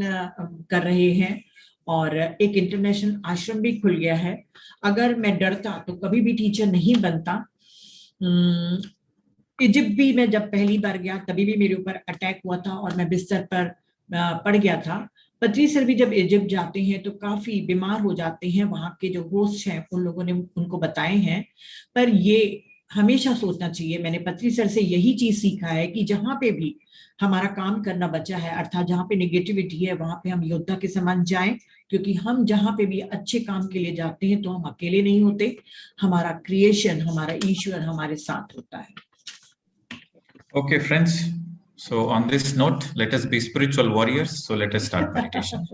कर रहे हैं और एक इंटरनेशनल आश्रम भी खुल गया है। अगर मैं डरता तो कभी भी टीचर नहीं बनता। इजिप्ट भी मैं जब पहली बार गया तभी भी मेरे ऊपर अटैक हुआ था और मैं बिस्तर पर पड़ गया था। पत्री सर भी जब इजिप्ट जाते हैं तो काफी बीमार हो जाते हैं, वहां के जो होस्ट हैं उन लोगों ने उनको बताए हैं। पर ये हमेशा सोचना चाहिए, मैंने पत्री सर से यही चीज सीखा है कि जहां पे भी हमारा काम करना बचा है, अर्थात जहां पे नेगेटिविटी है, वहां पे हम योद्धा के समान जाएं, क्योंकि हम जहां पे भी अच्छे काम के लिए जाते हैं तो हम अकेले नहीं होते, हमारा क्रिएशन, हमारा ईश्वर हमारे साथ होता है. Okay, friends. So on this note, let us be spiritual warriors. So let us start meditation.